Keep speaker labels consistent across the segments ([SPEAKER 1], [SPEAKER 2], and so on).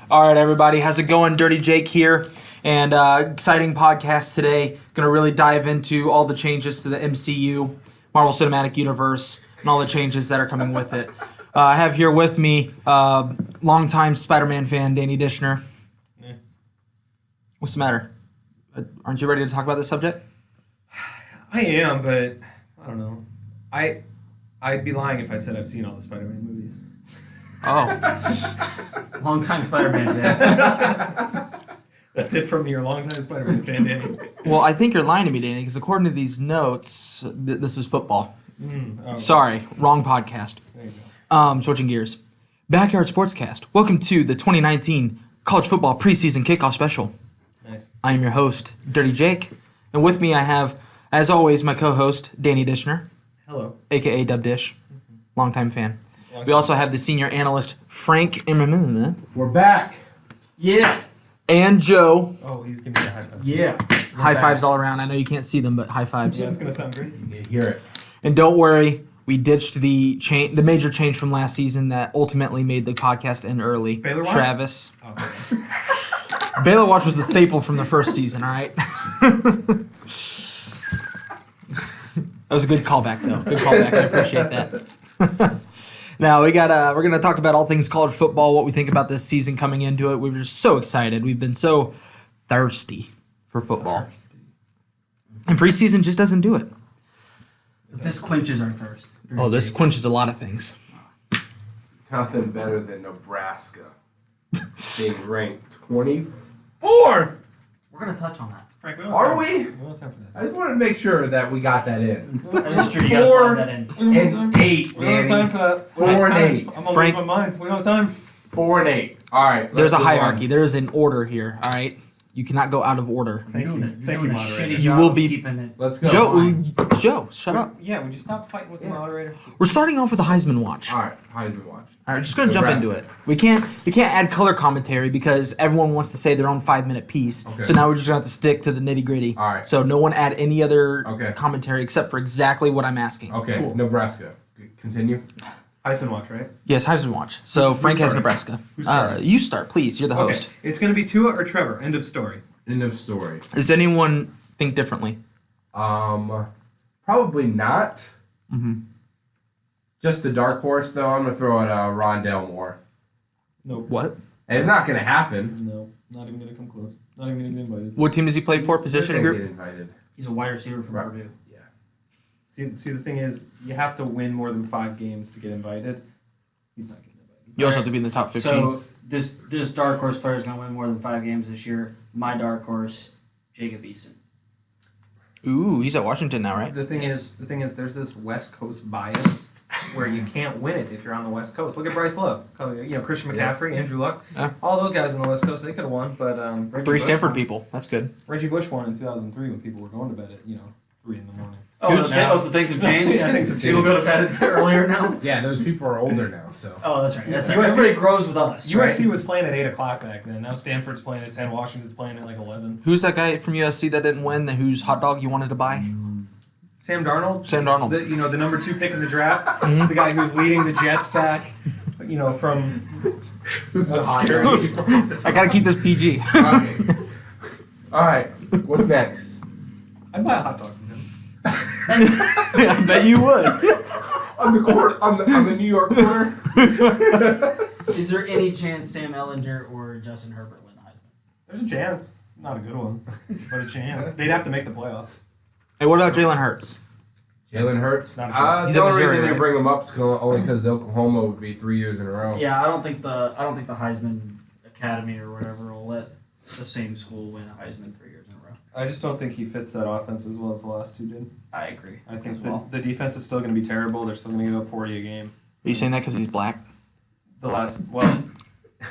[SPEAKER 1] All right, everybody. How's it going? DirtyJake here. And exciting podcast today. Going to really dive into all the changes to the MCU, Marvel Cinematic Universe, and all the changes that are coming with it. I have here with me longtime Spider-Man fan, Danny Dishner.
[SPEAKER 2] Yeah.
[SPEAKER 1] What's the matter? Aren't you ready to talk about this subject?
[SPEAKER 2] I am, but I don't know. I'd be lying if I said I've seen all the Spider-Man movies.
[SPEAKER 1] Oh.
[SPEAKER 3] Long-time Spider-Man fan.
[SPEAKER 2] That's it from your longtime Spider-Man fan, Danny.
[SPEAKER 1] Well, I think you're lying to me, Danny, because according to these notes, this is football. Sorry, wrong podcast.
[SPEAKER 2] There you go.
[SPEAKER 1] Switching gears. Backyard Sportscast. Welcome to the 2019 College Football Preseason Kickoff Special.
[SPEAKER 2] Nice.
[SPEAKER 1] I am your host, DirtyJake, and with me I have, as always, my co-host, Danny Dishner,
[SPEAKER 2] Hello.
[SPEAKER 1] a.k.a. Dub Dish, longtime fan. We also have the Senior Analyst Frank
[SPEAKER 4] We're back.
[SPEAKER 3] Yeah.
[SPEAKER 1] and Joe.
[SPEAKER 2] Oh, he's giving me a high five.
[SPEAKER 3] Yeah.
[SPEAKER 1] High fives all around. I know you can't see them, but high fives.
[SPEAKER 2] Yeah, it's gonna sound great.
[SPEAKER 4] You hear it.
[SPEAKER 1] And don't worry, we ditched the major change from last season that ultimately made the podcast end early.
[SPEAKER 2] Baylor Watch?
[SPEAKER 1] Travis.
[SPEAKER 2] Oh.
[SPEAKER 1] Baylor Watch was a staple from the first season, all right? That was a good callback, though. Good callback. I appreciate that. Now we're gonna talk about all things college football, what we think about this season coming into it. We're just so excited. We've been so thirsty for football, and preseason just doesn't do it.
[SPEAKER 3] But this quenches our thirst.
[SPEAKER 1] Oh, this quenches a lot of things.
[SPEAKER 4] Nothing better than Nebraska being ranked 24.
[SPEAKER 3] We're going to touch on that.
[SPEAKER 2] Frank, we don't
[SPEAKER 4] Are
[SPEAKER 2] have
[SPEAKER 4] we?
[SPEAKER 2] time. We don't have time for
[SPEAKER 4] I just want to make sure that we got that in.
[SPEAKER 3] That is true. You got to slide that in.
[SPEAKER 4] And 8,
[SPEAKER 2] We don't have time
[SPEAKER 4] Danny.
[SPEAKER 2] for that.
[SPEAKER 4] 4 and 8.
[SPEAKER 2] I'm gonna
[SPEAKER 1] Frank-
[SPEAKER 2] lose my mind. We don't have time.
[SPEAKER 4] 4 and 8. All right.
[SPEAKER 1] There's
[SPEAKER 4] let's
[SPEAKER 1] a
[SPEAKER 4] move on.
[SPEAKER 1] hierarchy. There is an order here. All right, you cannot go out of order.
[SPEAKER 2] Thank you.
[SPEAKER 3] You're
[SPEAKER 2] Thank
[SPEAKER 3] doing
[SPEAKER 2] you,
[SPEAKER 3] a shitty
[SPEAKER 2] moderator.
[SPEAKER 1] You
[SPEAKER 3] job
[SPEAKER 1] will
[SPEAKER 3] of
[SPEAKER 1] be-
[SPEAKER 3] keeping it.
[SPEAKER 4] Let's go.
[SPEAKER 1] Joe, shut up.
[SPEAKER 2] Yeah, would you stop fighting with the moderator?
[SPEAKER 1] We're starting off with the Heisman watch.
[SPEAKER 4] All right. Heisman watch.
[SPEAKER 1] All right, just gonna jump into it. We can't add color commentary because everyone wants to say their own 5-minute piece.
[SPEAKER 4] Okay.
[SPEAKER 1] So now we're just gonna have to stick to the nitty gritty.
[SPEAKER 4] All right.
[SPEAKER 1] So no one add any other
[SPEAKER 4] Okay.
[SPEAKER 1] commentary except for exactly what I'm asking.
[SPEAKER 4] Okay.
[SPEAKER 2] Cool.
[SPEAKER 4] Nebraska. Continue.
[SPEAKER 2] Heisman watch, right?
[SPEAKER 1] Yes, Heisman watch. So
[SPEAKER 2] Who's
[SPEAKER 1] Frank has
[SPEAKER 2] starting?
[SPEAKER 1] Nebraska.
[SPEAKER 2] Who's starting?
[SPEAKER 1] You start, please. You're the
[SPEAKER 2] Okay.
[SPEAKER 1] host.
[SPEAKER 2] It's gonna be Tua or Trevor. End of story.
[SPEAKER 4] End of story.
[SPEAKER 1] Does anyone think differently?
[SPEAKER 4] Probably not.
[SPEAKER 1] Mm-hmm.
[SPEAKER 4] Just the dark horse, though. I'm gonna throw out Rondell Moore.
[SPEAKER 2] Nope.
[SPEAKER 1] What?
[SPEAKER 4] And it's not gonna happen.
[SPEAKER 2] No, not even gonna come close. Not even gonna get invited.
[SPEAKER 1] What team does he play for? Position
[SPEAKER 4] They're gonna
[SPEAKER 1] group?
[SPEAKER 4] Get invited.
[SPEAKER 3] He's a wide receiver from
[SPEAKER 4] Right.
[SPEAKER 3] Purdue.
[SPEAKER 4] Yeah.
[SPEAKER 2] See, the thing is, you have to win more than 5 games to get invited. He's not getting invited.
[SPEAKER 1] You also have to be in the top 15.
[SPEAKER 3] So this dark horse player is going to win more than 5 games this year. My dark horse, Jacob Eason.
[SPEAKER 1] Ooh, he's at Washington now, right?
[SPEAKER 2] The thing is, there's this West Coast bias where you can't win it if you're on the West Coast. Look at Bryce Love. Christian McCaffrey, Andrew Luck.
[SPEAKER 1] Yeah.
[SPEAKER 2] All those guys on the West Coast, they could have won, but
[SPEAKER 3] Reggie
[SPEAKER 1] 3
[SPEAKER 3] Bush
[SPEAKER 1] Stanford
[SPEAKER 3] won.
[SPEAKER 1] people. That's good.
[SPEAKER 2] Reggie Bush won in 2003 when people were going to bed at 3 in the morning.
[SPEAKER 3] Oh, so things have changed?
[SPEAKER 2] Yeah, things have
[SPEAKER 3] People
[SPEAKER 2] changed.
[SPEAKER 3] go to bed earlier now?
[SPEAKER 4] Yeah, those people are older now, so.
[SPEAKER 3] Oh, that's right. That's
[SPEAKER 2] USC
[SPEAKER 3] right. Everybody grows with us,
[SPEAKER 2] USC
[SPEAKER 3] right?
[SPEAKER 2] was playing at 8 o'clock back then. Now Stanford's playing at 10. Washington's playing at like 11.
[SPEAKER 1] Who's that guy from USC that didn't win? Whose hot dog you wanted to buy?
[SPEAKER 2] Sam Darnold.
[SPEAKER 1] Sam Darnold.
[SPEAKER 2] The number 2 pick in the draft. The guy who's leading the Jets back. From obscurity.
[SPEAKER 1] I gotta keep this PG.
[SPEAKER 4] All right. What's next?
[SPEAKER 2] I'd buy a hot dog from him.
[SPEAKER 1] I bet you would.
[SPEAKER 4] On the court, on the New York corner.
[SPEAKER 3] Is there any chance Sam Ellinger or Justin Herbert win the Heisman?
[SPEAKER 2] There's a chance. Not a good one, but a chance. They'd have to make the playoffs.
[SPEAKER 1] Hey, what about Jalen Hurts?
[SPEAKER 4] Jalen Hurts.
[SPEAKER 2] Not a chance.
[SPEAKER 1] He's
[SPEAKER 4] The
[SPEAKER 1] at
[SPEAKER 4] only
[SPEAKER 1] Missouri,
[SPEAKER 4] reason
[SPEAKER 1] right?
[SPEAKER 4] you bring him up is only because Oklahoma would be 3 years in a row.
[SPEAKER 3] Yeah, I don't think the Heisman Academy or whatever will let the same school win a Heisman 3 years in a row.
[SPEAKER 2] I just don't think he fits that offense as well as the last 2 did.
[SPEAKER 3] I agree.
[SPEAKER 2] I think
[SPEAKER 3] as well.
[SPEAKER 2] the defense is still going to be terrible. They're still going to give up 40 a game.
[SPEAKER 1] Are you saying that because he's black?
[SPEAKER 2] The last, well,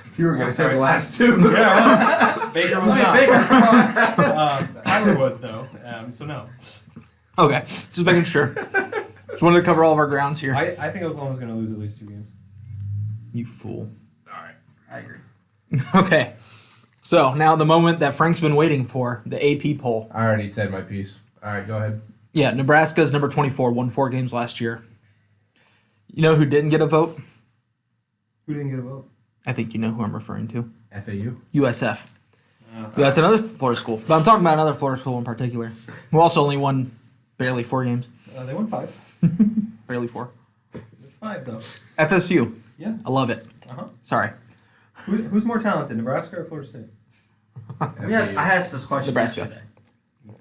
[SPEAKER 4] If you were going to say
[SPEAKER 2] Sorry.
[SPEAKER 4] the last 2.
[SPEAKER 2] yeah, Baker was not. Tyler was though, so no.
[SPEAKER 1] Okay, just making sure. Just wanted to cover all of our grounds here.
[SPEAKER 2] I think Oklahoma's going to lose at least 2 games.
[SPEAKER 1] You fool.
[SPEAKER 4] All right.
[SPEAKER 3] I agree.
[SPEAKER 1] Okay, so now the moment that Frank's been waiting for, the AP poll.
[SPEAKER 4] I already said my piece. All right, go ahead.
[SPEAKER 1] Yeah, Nebraska's number 24, won 4 games last year. You know who didn't get a vote?
[SPEAKER 2] Who didn't get a vote?
[SPEAKER 1] I think you know who I'm referring to.
[SPEAKER 4] FAU.
[SPEAKER 1] USF. Yeah, that's another Florida school. But I'm talking about another Florida school in particular. Who also only won barely 4 games.
[SPEAKER 2] They won 5.
[SPEAKER 1] Barely 4.
[SPEAKER 2] It's 5 though.
[SPEAKER 1] FSU.
[SPEAKER 2] Yeah.
[SPEAKER 1] I love it. Sorry.
[SPEAKER 2] Who's more talented, Nebraska or Florida State?
[SPEAKER 3] Yeah, I asked this question
[SPEAKER 1] Nebraska.
[SPEAKER 3] yesterday.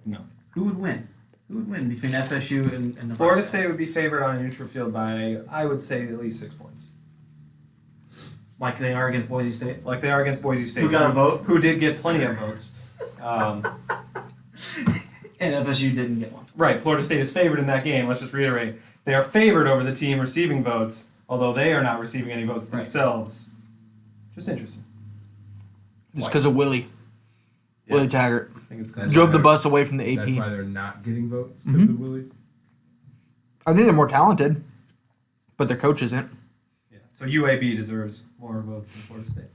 [SPEAKER 2] No.
[SPEAKER 3] Who would win? Who would win between FSU and Nebraska?
[SPEAKER 2] Florida State would be favored on a neutral field by, I would say, at least 6 points.
[SPEAKER 3] Like they are against Boise State?
[SPEAKER 2] Like they are against Boise State.
[SPEAKER 3] Who got a vote?
[SPEAKER 2] Who did get plenty of votes.
[SPEAKER 3] And FSU didn't get one.
[SPEAKER 2] Right, Florida State is favored in that game. Let's just reiterate. They are favored over the team receiving votes, although they are not receiving any votes themselves. Just interesting.
[SPEAKER 1] Just because of Willie.
[SPEAKER 2] Yeah.
[SPEAKER 1] Willie Taggart.
[SPEAKER 2] I think it's
[SPEAKER 1] Drove the bus away from the AP.
[SPEAKER 4] That's why they're not getting votes because of Willie.
[SPEAKER 1] I think they're more talented, but their coach isn't.
[SPEAKER 2] Yeah. So UAB deserves more votes than Florida State.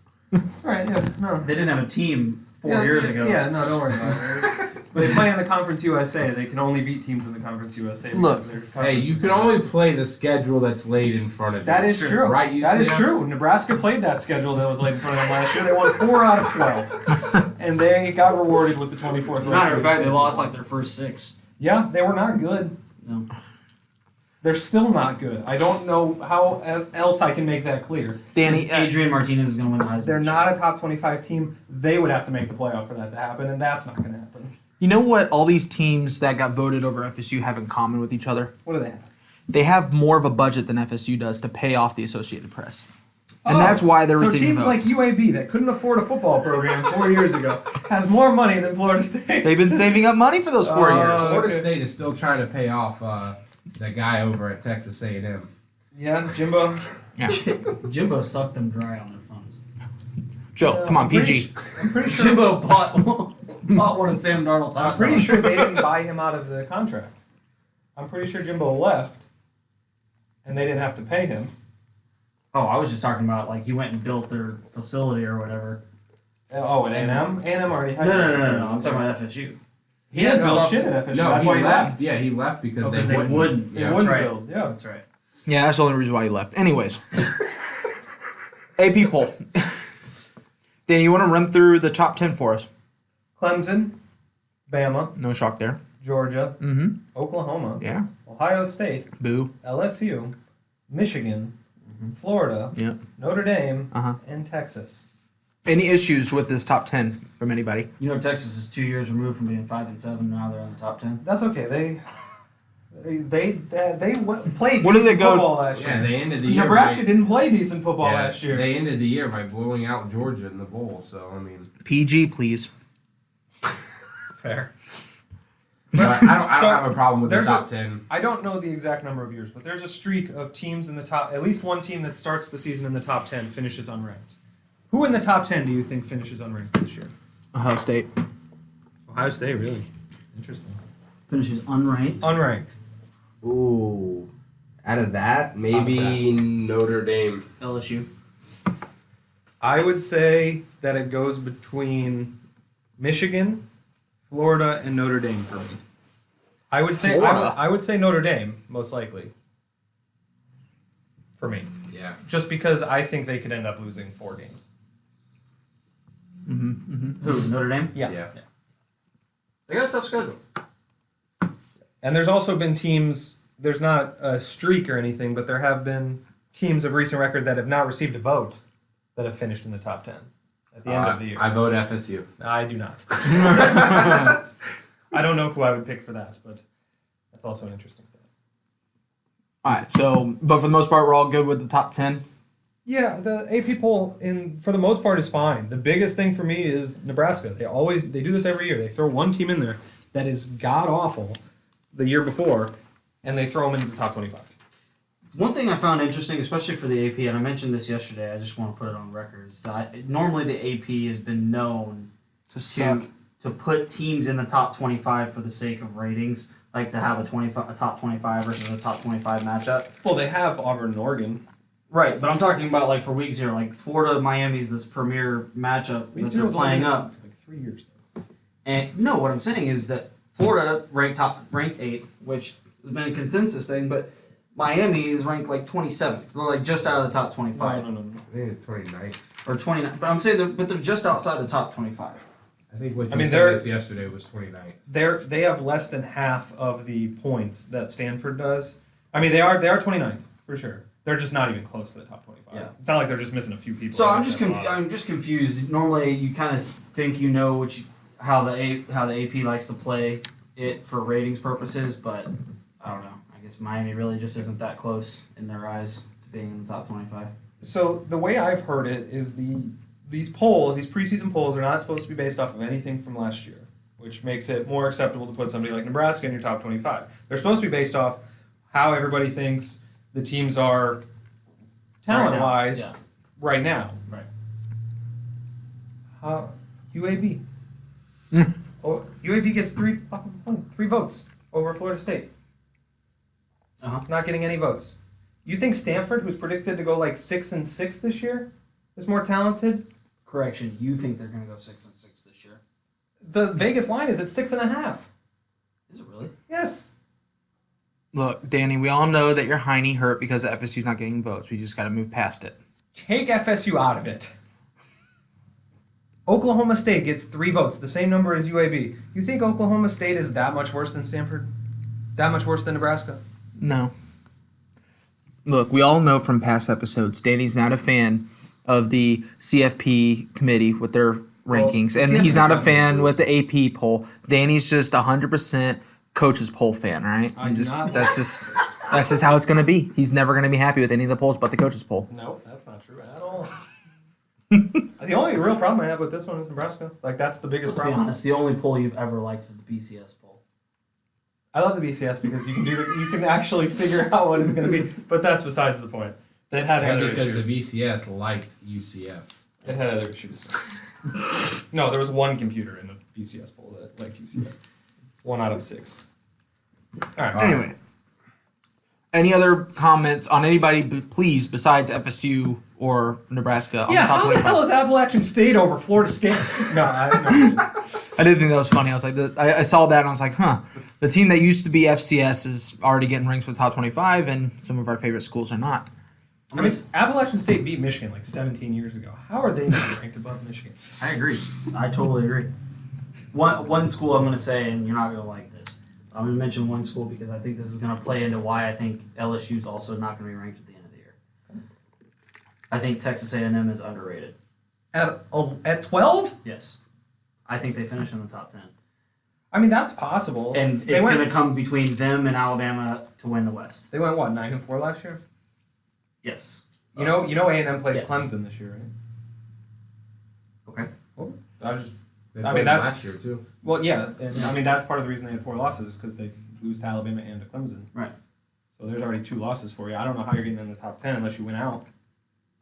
[SPEAKER 2] All right, yeah, no.
[SPEAKER 3] They didn't have a team 4 years ago.
[SPEAKER 2] Yeah, no, don't worry about it. But they play in the Conference USA. They can only beat teams in the Conference USA.
[SPEAKER 1] Look,
[SPEAKER 4] Hey, you can only play the schedule that's laid in front of you.
[SPEAKER 2] That is true.
[SPEAKER 4] Right, you
[SPEAKER 2] That is
[SPEAKER 4] see
[SPEAKER 2] true. Nebraska played that schedule that was laid in front of them last year. They won 4 out of 12. And they got rewarded with the 24th.
[SPEAKER 3] As a matter of fact, they lost like their first 6.
[SPEAKER 2] Yeah, they were not good.
[SPEAKER 3] No.
[SPEAKER 2] They're still not good. I don't know how else I can make that clear.
[SPEAKER 1] Danny,
[SPEAKER 3] Adrian Martinez is going to win the Heisman.
[SPEAKER 2] They're not a top 25 team. They would have to make the playoff for that to happen, and that's not going to happen.
[SPEAKER 1] you know what all these teams that got voted over FSU have in common with each other?
[SPEAKER 2] What do they have?
[SPEAKER 1] They have more of a budget than FSU does to pay off the Associated Press. And that's why they're receiving
[SPEAKER 2] teams
[SPEAKER 1] votes.
[SPEAKER 2] like UAB that couldn't afford a football program 4 years ago has more money than Florida State.
[SPEAKER 1] They've been saving up money for those 4 years.
[SPEAKER 4] Florida
[SPEAKER 2] Okay.
[SPEAKER 4] State is still trying to pay off that guy over at Texas A&M.
[SPEAKER 2] Yeah, Jimbo.
[SPEAKER 1] Yeah.
[SPEAKER 3] Jimbo sucked them dry on their funds.
[SPEAKER 1] Joe, come on, PG.
[SPEAKER 2] I'm pretty sure.
[SPEAKER 3] Jimbo bought one of Sam Darnold's
[SPEAKER 2] I'm pretty sure they didn't buy him out of the contract. I'm pretty sure Jimbo left, and they didn't have to pay him.
[SPEAKER 3] Oh, I was just talking about like he went and built their facility or whatever.
[SPEAKER 2] Oh, at A&M? A&M already had.
[SPEAKER 3] No. I'm talking about FSU.
[SPEAKER 2] He had built shit at FSU.
[SPEAKER 4] No,
[SPEAKER 2] That's why he left.
[SPEAKER 4] Yeah, he left because
[SPEAKER 3] Because
[SPEAKER 4] they
[SPEAKER 3] they wouldn't.
[SPEAKER 2] They
[SPEAKER 3] Yeah,
[SPEAKER 2] wouldn't
[SPEAKER 3] that's right.
[SPEAKER 2] build. Yeah.
[SPEAKER 3] That's right.
[SPEAKER 1] Yeah, that's the only reason why he left. Anyways. AP poll. Danny, you want to run through the top 10 for us?
[SPEAKER 2] Clemson, Bama,
[SPEAKER 1] No shock there.
[SPEAKER 2] Georgia,
[SPEAKER 1] Mm-hmm.
[SPEAKER 2] Oklahoma,
[SPEAKER 1] Yeah.
[SPEAKER 2] Ohio State,
[SPEAKER 1] Boo.
[SPEAKER 2] LSU, Michigan, Florida,
[SPEAKER 1] Yeah.
[SPEAKER 2] Notre Dame,
[SPEAKER 1] Uh-huh.
[SPEAKER 2] and Texas.
[SPEAKER 1] Any issues with this top 10 from anybody?
[SPEAKER 3] You know, Texas is 2 years removed from being 5-7. Now they're on the top 10.
[SPEAKER 2] That's okay. They played
[SPEAKER 1] What did they
[SPEAKER 2] decent
[SPEAKER 1] go-
[SPEAKER 2] football last year.
[SPEAKER 4] Yeah, they ended the year.
[SPEAKER 2] Nebraska didn't play decent football
[SPEAKER 4] Yeah,
[SPEAKER 2] last year.
[SPEAKER 4] They ended the year by blowing out Georgia in the bowl. So I mean,
[SPEAKER 1] PG, please.
[SPEAKER 2] Fair.
[SPEAKER 4] so I don't
[SPEAKER 2] So,
[SPEAKER 4] have a problem with the
[SPEAKER 2] there's
[SPEAKER 4] top 10.
[SPEAKER 2] I don't know the exact number of years, but there's a streak of teams in the top. At least one team that starts the season in the top 10 finishes unranked. Who in the top 10 do you think finishes unranked this year?
[SPEAKER 1] Ohio State.
[SPEAKER 2] Ohio State, really. Interesting.
[SPEAKER 3] Finishes unranked.
[SPEAKER 2] Unranked.
[SPEAKER 4] Ooh, out of that, maybe Notre Dame.
[SPEAKER 3] LSU.
[SPEAKER 2] I would say that it goes between Michigan, Florida, and Notre Dame for me. I would say
[SPEAKER 1] Florida?
[SPEAKER 2] I would say Notre Dame most likely. For me,
[SPEAKER 4] Yeah.
[SPEAKER 2] just because I think they could end up losing 4 games.
[SPEAKER 3] Who? Notre Dame?
[SPEAKER 2] Yeah.
[SPEAKER 3] They got a tough schedule.
[SPEAKER 2] And there's also been teams. There's not a streak or anything, but there have been teams of recent record that have not received a vote that have finished in the top 10 at the end of the year.
[SPEAKER 4] I vote FSU.
[SPEAKER 2] I do not. I don't know who I would pick for that, but that's also an interesting stat.
[SPEAKER 1] All right, so, but for the most part, we're all good with the top 10.
[SPEAKER 2] Yeah, the AP poll for the most part is fine. The biggest thing for me is Nebraska. They do this every year. They throw one team in there that is god awful the year before, and they throw them into the top 25.
[SPEAKER 3] One thing I found interesting, especially for the AP, and I mentioned this yesterday, I just want to put it on record, is that normally the AP has been known to put teams in the top 25 for the sake of ratings, like to have a top 25 versus a top 25 matchup.
[SPEAKER 2] Well, they have Auburn and Oregon.
[SPEAKER 3] Right, but I'm talking about like for week 0, like Florida Miami's this premier matchup that they're playing up.
[SPEAKER 2] Like 3 years though.
[SPEAKER 3] And no, what I'm saying is that Florida ranked 8th, which has been a consensus thing, but Miami is ranked like 27th. They're like just out of the top 25.
[SPEAKER 2] No.
[SPEAKER 4] I think it's 29th.
[SPEAKER 3] or 29. But I'm saying, but they're just outside the top 25.
[SPEAKER 4] I think what you
[SPEAKER 2] mean,
[SPEAKER 4] said this yesterday was 29.
[SPEAKER 2] They have less than half of the points that Stanford does. I mean, they are 29th for sure. They're just not even close to the top 25.
[SPEAKER 3] Yeah.
[SPEAKER 2] It's not like they're just missing a few people.
[SPEAKER 3] So I'm just confused. Normally, you kind of think you know how the AP likes to play it for ratings purposes, but I don't know. I guess Miami really just isn't that close in their eyes to being in the top 25.
[SPEAKER 2] So the way I've heard it is these preseason polls, are not supposed to be based off of anything from last year, which makes it more acceptable to put somebody like Nebraska in your top 25. They're supposed to be based off how everybody thinks the teams are talent-wise right now.
[SPEAKER 3] Right.
[SPEAKER 2] UAB. UAB gets three votes over Florida State. Not getting any votes. You think Stanford, who's predicted to go like 6-6 this year, is more talented?
[SPEAKER 3] Correction, you think they're going to go 6-6 this year?
[SPEAKER 2] The Vegas line is at 6.5.
[SPEAKER 3] Is it really?
[SPEAKER 2] Yes.
[SPEAKER 1] Look, Danny, we all know that your Heine hurt because FSU's not getting votes. We just got to move past it.
[SPEAKER 2] Take FSU out of it. Oklahoma State gets 3 votes, the same number as UAB. You think Oklahoma State is that much worse than Stanford? That much worse than Nebraska?
[SPEAKER 1] No. Look, we all know from past episodes, Danny's not a fan of the CFP committee with their rankings, and he's not a fan with the AP poll. Danny's just 100% coach's poll fan, right? That's just how it's going to be. He's never going to be happy with any of the polls but the coach's poll.
[SPEAKER 2] No, that's not true at all. The only real problem I have with this one is Nebraska. Like, that's the biggest
[SPEAKER 3] Let's be
[SPEAKER 2] problem.
[SPEAKER 3] honest, the only poll you've ever liked is the BCS poll.
[SPEAKER 2] I love the BCS because you can actually figure out what it's going to be. But that's besides the point. They had other
[SPEAKER 4] Because
[SPEAKER 2] issues.
[SPEAKER 4] the VCS liked UCF.
[SPEAKER 2] It had other issues. No, there was one computer in the BCS poll that liked UCF. 1 out of 6. All right.
[SPEAKER 1] Anyway, any other comments on anybody, please, besides FSU or Nebraska? On
[SPEAKER 2] Yeah,
[SPEAKER 1] the top
[SPEAKER 2] how the
[SPEAKER 1] 25?
[SPEAKER 2] hell is Appalachian State over Florida State? No.
[SPEAKER 1] I did think that was funny. I was like, I saw that and I was like, huh. The team that used to be FCS is already getting ranked for the top 25, and some of our favorite schools are not.
[SPEAKER 2] I mean, Appalachian State beat Michigan like 17 years ago. How are they not ranked above Michigan?
[SPEAKER 3] I agree. I totally agree. One school I'm going to say, and you're not going to like this. I'm going to mention one school because I think this is going to play into why I think LSU is also not going to be ranked at the end of the year. I think Texas A&M is underrated.
[SPEAKER 2] At 12?
[SPEAKER 3] Yes. I think they finish in the top 10.
[SPEAKER 2] I mean, that's possible.
[SPEAKER 3] And it's going to come between them and Alabama to win the West.
[SPEAKER 2] They went, what, 9-4 last year?
[SPEAKER 3] Yes.
[SPEAKER 2] You know A&M plays
[SPEAKER 3] Yes.
[SPEAKER 2] Clemson this year, right?
[SPEAKER 3] Okay.
[SPEAKER 2] Well,
[SPEAKER 4] They
[SPEAKER 2] I
[SPEAKER 4] played
[SPEAKER 2] mean, that's
[SPEAKER 4] last year too.
[SPEAKER 2] well, yeah. And, I mean, that's part of the reason they had 4 losses because they lose to Alabama and to Clemson.
[SPEAKER 3] Right.
[SPEAKER 2] So there's already 2 losses for you. I don't know how you're getting in the top 10 unless you win out.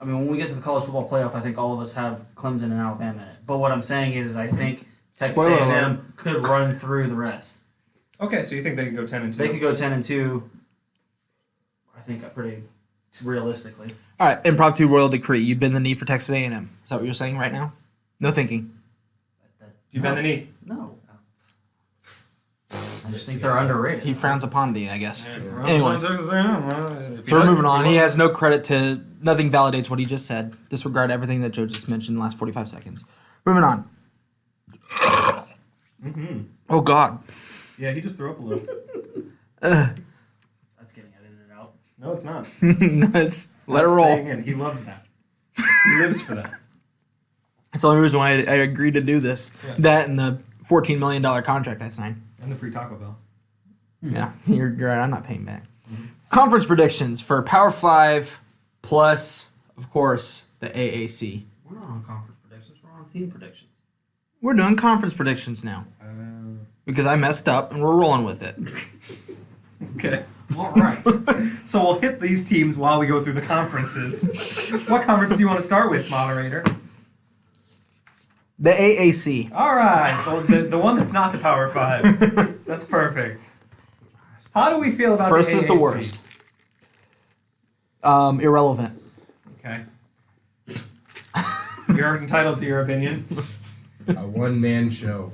[SPEAKER 3] I mean, when we get to the college football playoff, I think all of us have Clemson and Alabama in it. But what I'm saying is I think Texas
[SPEAKER 1] Spoiler
[SPEAKER 3] A&M could run through the rest.
[SPEAKER 2] Okay, so you think they can go 10-2?
[SPEAKER 3] They could go 10-2. I think pretty realistically.
[SPEAKER 1] All right, impromptu royal decree. You bend the knee for Texas A&M. Is that what you're saying right now? No thinking.
[SPEAKER 2] You bend the knee.
[SPEAKER 3] No. I just think they're underrated.
[SPEAKER 1] He frowns upon thee, I guess.
[SPEAKER 2] Yeah.
[SPEAKER 1] Anyways. So we're moving on. He has no credit to... Nothing validates what he just said. Disregard everything that Joe just mentioned in the last 45 seconds. Moving on.
[SPEAKER 2] Mm-hmm.
[SPEAKER 1] Oh, God.
[SPEAKER 2] Yeah, he just threw up a little.
[SPEAKER 3] That's getting edited out.
[SPEAKER 2] No, it's not.
[SPEAKER 1] Let it
[SPEAKER 2] That's
[SPEAKER 1] roll.
[SPEAKER 2] staying in. He loves that. He lives for that.
[SPEAKER 1] That's the only reason why I agreed to do this.
[SPEAKER 2] Yeah.
[SPEAKER 1] That and the $14 million contract I signed.
[SPEAKER 2] And the free Taco Bell.
[SPEAKER 1] Yeah, you're right. I'm not paying back. Conference predictions for Power 5 plus, of course, the AAC.
[SPEAKER 3] We're not on conference predictions. We're on team predictions.
[SPEAKER 1] We're doing conference predictions now because I messed up and we're rolling with it.
[SPEAKER 2] Okay.
[SPEAKER 3] All right.
[SPEAKER 2] So we'll hit these teams while we go through the conferences. What conference do you want to start with, moderator?
[SPEAKER 1] The AAC.
[SPEAKER 2] All right. So the one that's not the Power 5. That's perfect. How do we feel about
[SPEAKER 1] First
[SPEAKER 2] the AAC?
[SPEAKER 1] is the worst. Irrelevant.
[SPEAKER 2] Okay. You're entitled to your opinion.
[SPEAKER 4] A one-man show.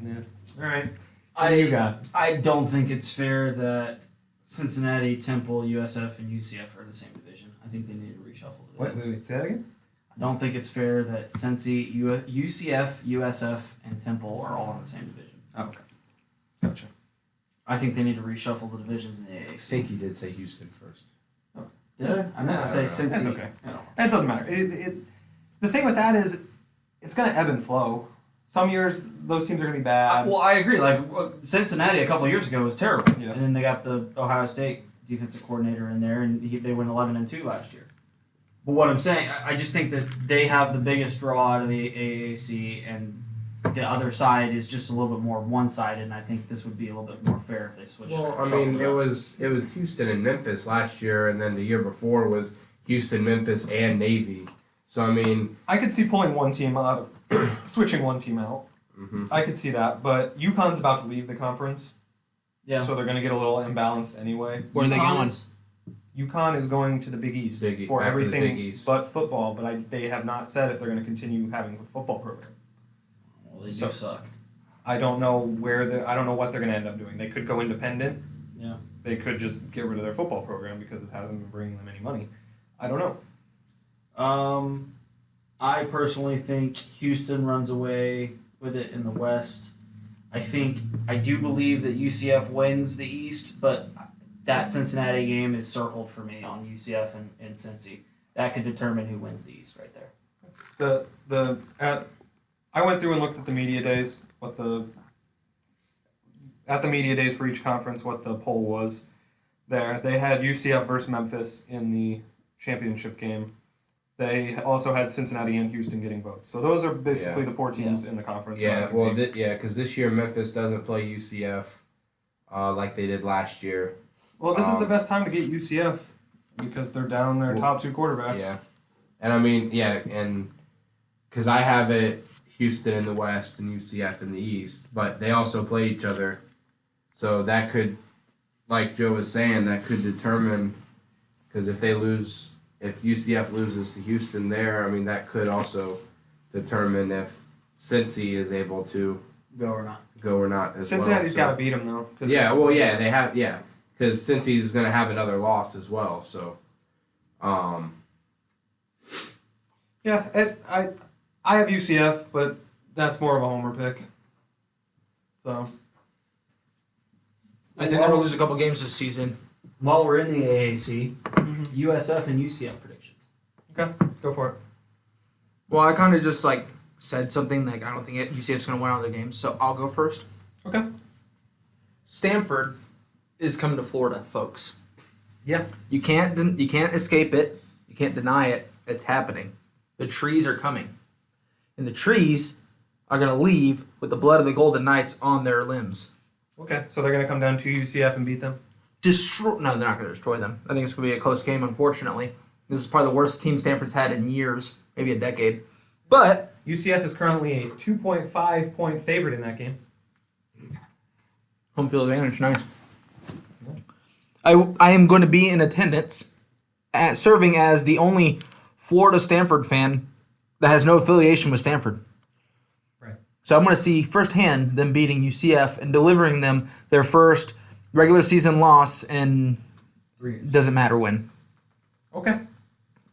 [SPEAKER 2] Yeah. All right. What do you got?
[SPEAKER 3] I don't think it's fair that Cincinnati, Temple, USF, and UCF are the same division. I think they need to reshuffle the divisions.
[SPEAKER 2] Wait. Say that again?
[SPEAKER 3] I don't think it's fair that Cincy, UCF, USF, and Temple are all in the same division.
[SPEAKER 2] Oh, okay. Gotcha.
[SPEAKER 3] I think they need to reshuffle the divisions in the
[SPEAKER 4] I
[SPEAKER 3] AAC.
[SPEAKER 4] think he did say Houston first.
[SPEAKER 3] Did I? I meant to say Cincy.
[SPEAKER 2] That's okay.
[SPEAKER 3] I don't know.
[SPEAKER 2] It doesn't matter. The thing with that is, it's going to ebb and flow. Some years, those teams are going to be bad.
[SPEAKER 3] Well, I agree. Like Cincinnati a couple of years ago was terrible,
[SPEAKER 2] Yeah.
[SPEAKER 3] and then they got the Ohio State defensive coordinator in there, and they went 11-2 last year. But what I'm saying, I just think that they have the biggest draw out of the AAC, and the other side is just a little bit more one-sided. And I think this would be a little bit more fair if they switched.
[SPEAKER 4] Well, I mean, it was Houston and Memphis last year, and then the year before was Houston, Memphis, and Navy. So I mean,
[SPEAKER 2] I could see pulling one team out, switching one team out.
[SPEAKER 4] mhm.
[SPEAKER 2] I could see that, but UConn's about to leave the conference, so they're going to get a little imbalanced anyway.
[SPEAKER 1] Where are they going?
[SPEAKER 2] UConn is going to the Big East
[SPEAKER 4] Big E-
[SPEAKER 2] for
[SPEAKER 4] back to the
[SPEAKER 2] everything
[SPEAKER 4] Big East.
[SPEAKER 2] but football, but they have not said if they're going to continue having a football program.
[SPEAKER 3] Well, they do
[SPEAKER 2] So-
[SPEAKER 3] suck.
[SPEAKER 2] I don't know I don't know what they're going to end up doing. They could go independent.
[SPEAKER 3] Yeah.
[SPEAKER 2] They could just get rid of their football program because it hasn't been bringing them any money. I don't know.
[SPEAKER 3] I personally think Houston runs away with it in the West. I do believe that UCF wins the East, but that Cincinnati game is circled for me on UCF and Cincy. That could determine who wins the East right there.
[SPEAKER 2] I went through and looked at the media days, at the media days for each conference, what the poll was there. They had UCF versus Memphis in the championship game. They also had Cincinnati and Houston getting votes. So those are basically the four teams in the conference.
[SPEAKER 4] Yeah, well, because this year Memphis doesn't play UCF like they did last year.
[SPEAKER 2] Well, this is the best time to get UCF because they're down their top two quarterbacks.
[SPEAKER 4] Yeah, and I mean, and because I have it Houston in the West and UCF in the East, but they also play each other, so that could, like Joe was saying, that could determine, because if UCF loses to Houston there, I mean that could also determine if Cincy is able to
[SPEAKER 3] Go or not.
[SPEAKER 4] as
[SPEAKER 2] Cincinnati's
[SPEAKER 4] well.
[SPEAKER 2] got to beat them though.
[SPEAKER 4] They have because Cincy is going to have another loss as well. So,
[SPEAKER 2] Yeah, I have UCF, but that's more of a homer pick. So
[SPEAKER 1] I think they're gonna lose a couple games this season.
[SPEAKER 3] While we're in the AAC, USF and UCF predictions.
[SPEAKER 2] okay, go for it.
[SPEAKER 1] Well, I kind of just said something I don't think UCF's gonna win all their games, so I'll go first.
[SPEAKER 2] Okay.
[SPEAKER 1] Stanford is coming to Florida, folks.
[SPEAKER 2] Yeah.
[SPEAKER 1] You can't escape it. You can't deny it. It's happening. The trees are coming, and the trees are gonna leave with the blood of the Golden Knights on their limbs.
[SPEAKER 2] Okay, so they're gonna come down to UCF and beat them.
[SPEAKER 1] No, they're not going to destroy them. I think it's going to be a close game, unfortunately. This is probably the worst team Stanford's had in years, maybe a decade. But
[SPEAKER 2] UCF is currently a 2.5 point favorite in that game.
[SPEAKER 1] home field advantage, nice. I am going to be in attendance, serving as the only Florida Stanford fan that has no affiliation with Stanford.
[SPEAKER 2] Right.
[SPEAKER 1] So I'm going to see firsthand them beating UCF and delivering them their first regular season loss, and doesn't matter when.
[SPEAKER 2] Okay.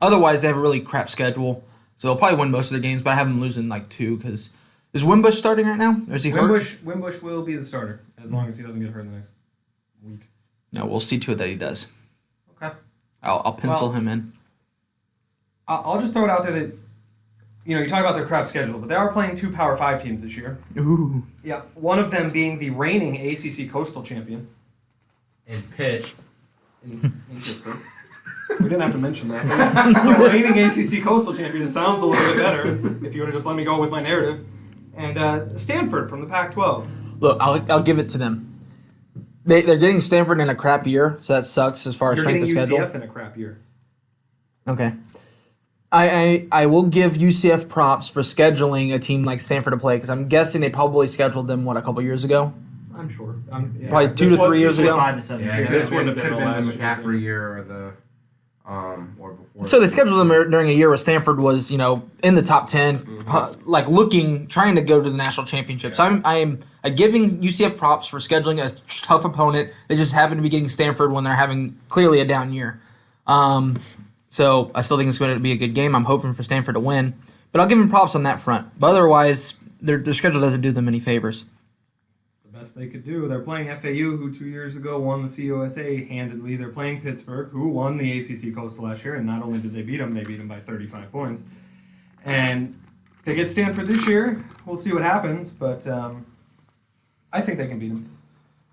[SPEAKER 1] Otherwise, they have a really crap schedule, so they'll probably win most of their games. But I have them losing 2 because is Wimbush starting right now? Or is he hurt?
[SPEAKER 2] Wimbush will be the starter as long as he doesn't get hurt in the next week.
[SPEAKER 1] No, we'll see to it that he does.
[SPEAKER 2] Okay.
[SPEAKER 1] I'll pencil him in.
[SPEAKER 2] I'll just throw it out there that you talk about their crap schedule, but they are playing 2 Power 5 teams this year.
[SPEAKER 1] Ooh.
[SPEAKER 2] Yeah. One of them being the reigning ACC Coastal champion.
[SPEAKER 4] in Pitt.
[SPEAKER 2] In Pittsburgh. We didn't have to mention that. The reigning ACC Coastal champion sounds a little bit better if you want to just let me go with my narrative. And Stanford from the Pac-12.
[SPEAKER 1] Look, I'll give it to them. They're getting Stanford in a crap year, so that sucks as far as
[SPEAKER 2] You're
[SPEAKER 1] strength
[SPEAKER 2] getting
[SPEAKER 1] of schedule.
[SPEAKER 2] UCF in a crap year.
[SPEAKER 1] Okay. I will give UCF props for scheduling a team like Stanford to play because I'm guessing they probably scheduled them a couple years ago.
[SPEAKER 2] I'm sure.
[SPEAKER 1] Probably 2 to 3 years ago.
[SPEAKER 3] 5 to 7
[SPEAKER 4] Yeah,
[SPEAKER 3] years.
[SPEAKER 2] this
[SPEAKER 4] this
[SPEAKER 2] wouldn't
[SPEAKER 4] could
[SPEAKER 2] have been
[SPEAKER 4] have
[SPEAKER 2] the
[SPEAKER 4] been the
[SPEAKER 2] last year.
[SPEAKER 4] McCaffrey year or the or before.
[SPEAKER 1] So they scheduled them during a year where Stanford was, in the top 10, trying to go to the national championship. So I'm giving UCF props for scheduling a tough opponent. They just happen to be getting Stanford when they're having clearly a down year. So I still think it's going to be a good game. I'm hoping for Stanford to win, but I'll give them props on that front. But otherwise, their schedule doesn't do them any favors.
[SPEAKER 2] It's the best they could do. They're playing FAU, who 2 years ago won the CUSA handedly. They're playing Pittsburgh, who won the ACC Coastal last year, and not only did they beat them by 35 points. And they get Stanford this year. We'll see what happens, but I think they can beat them.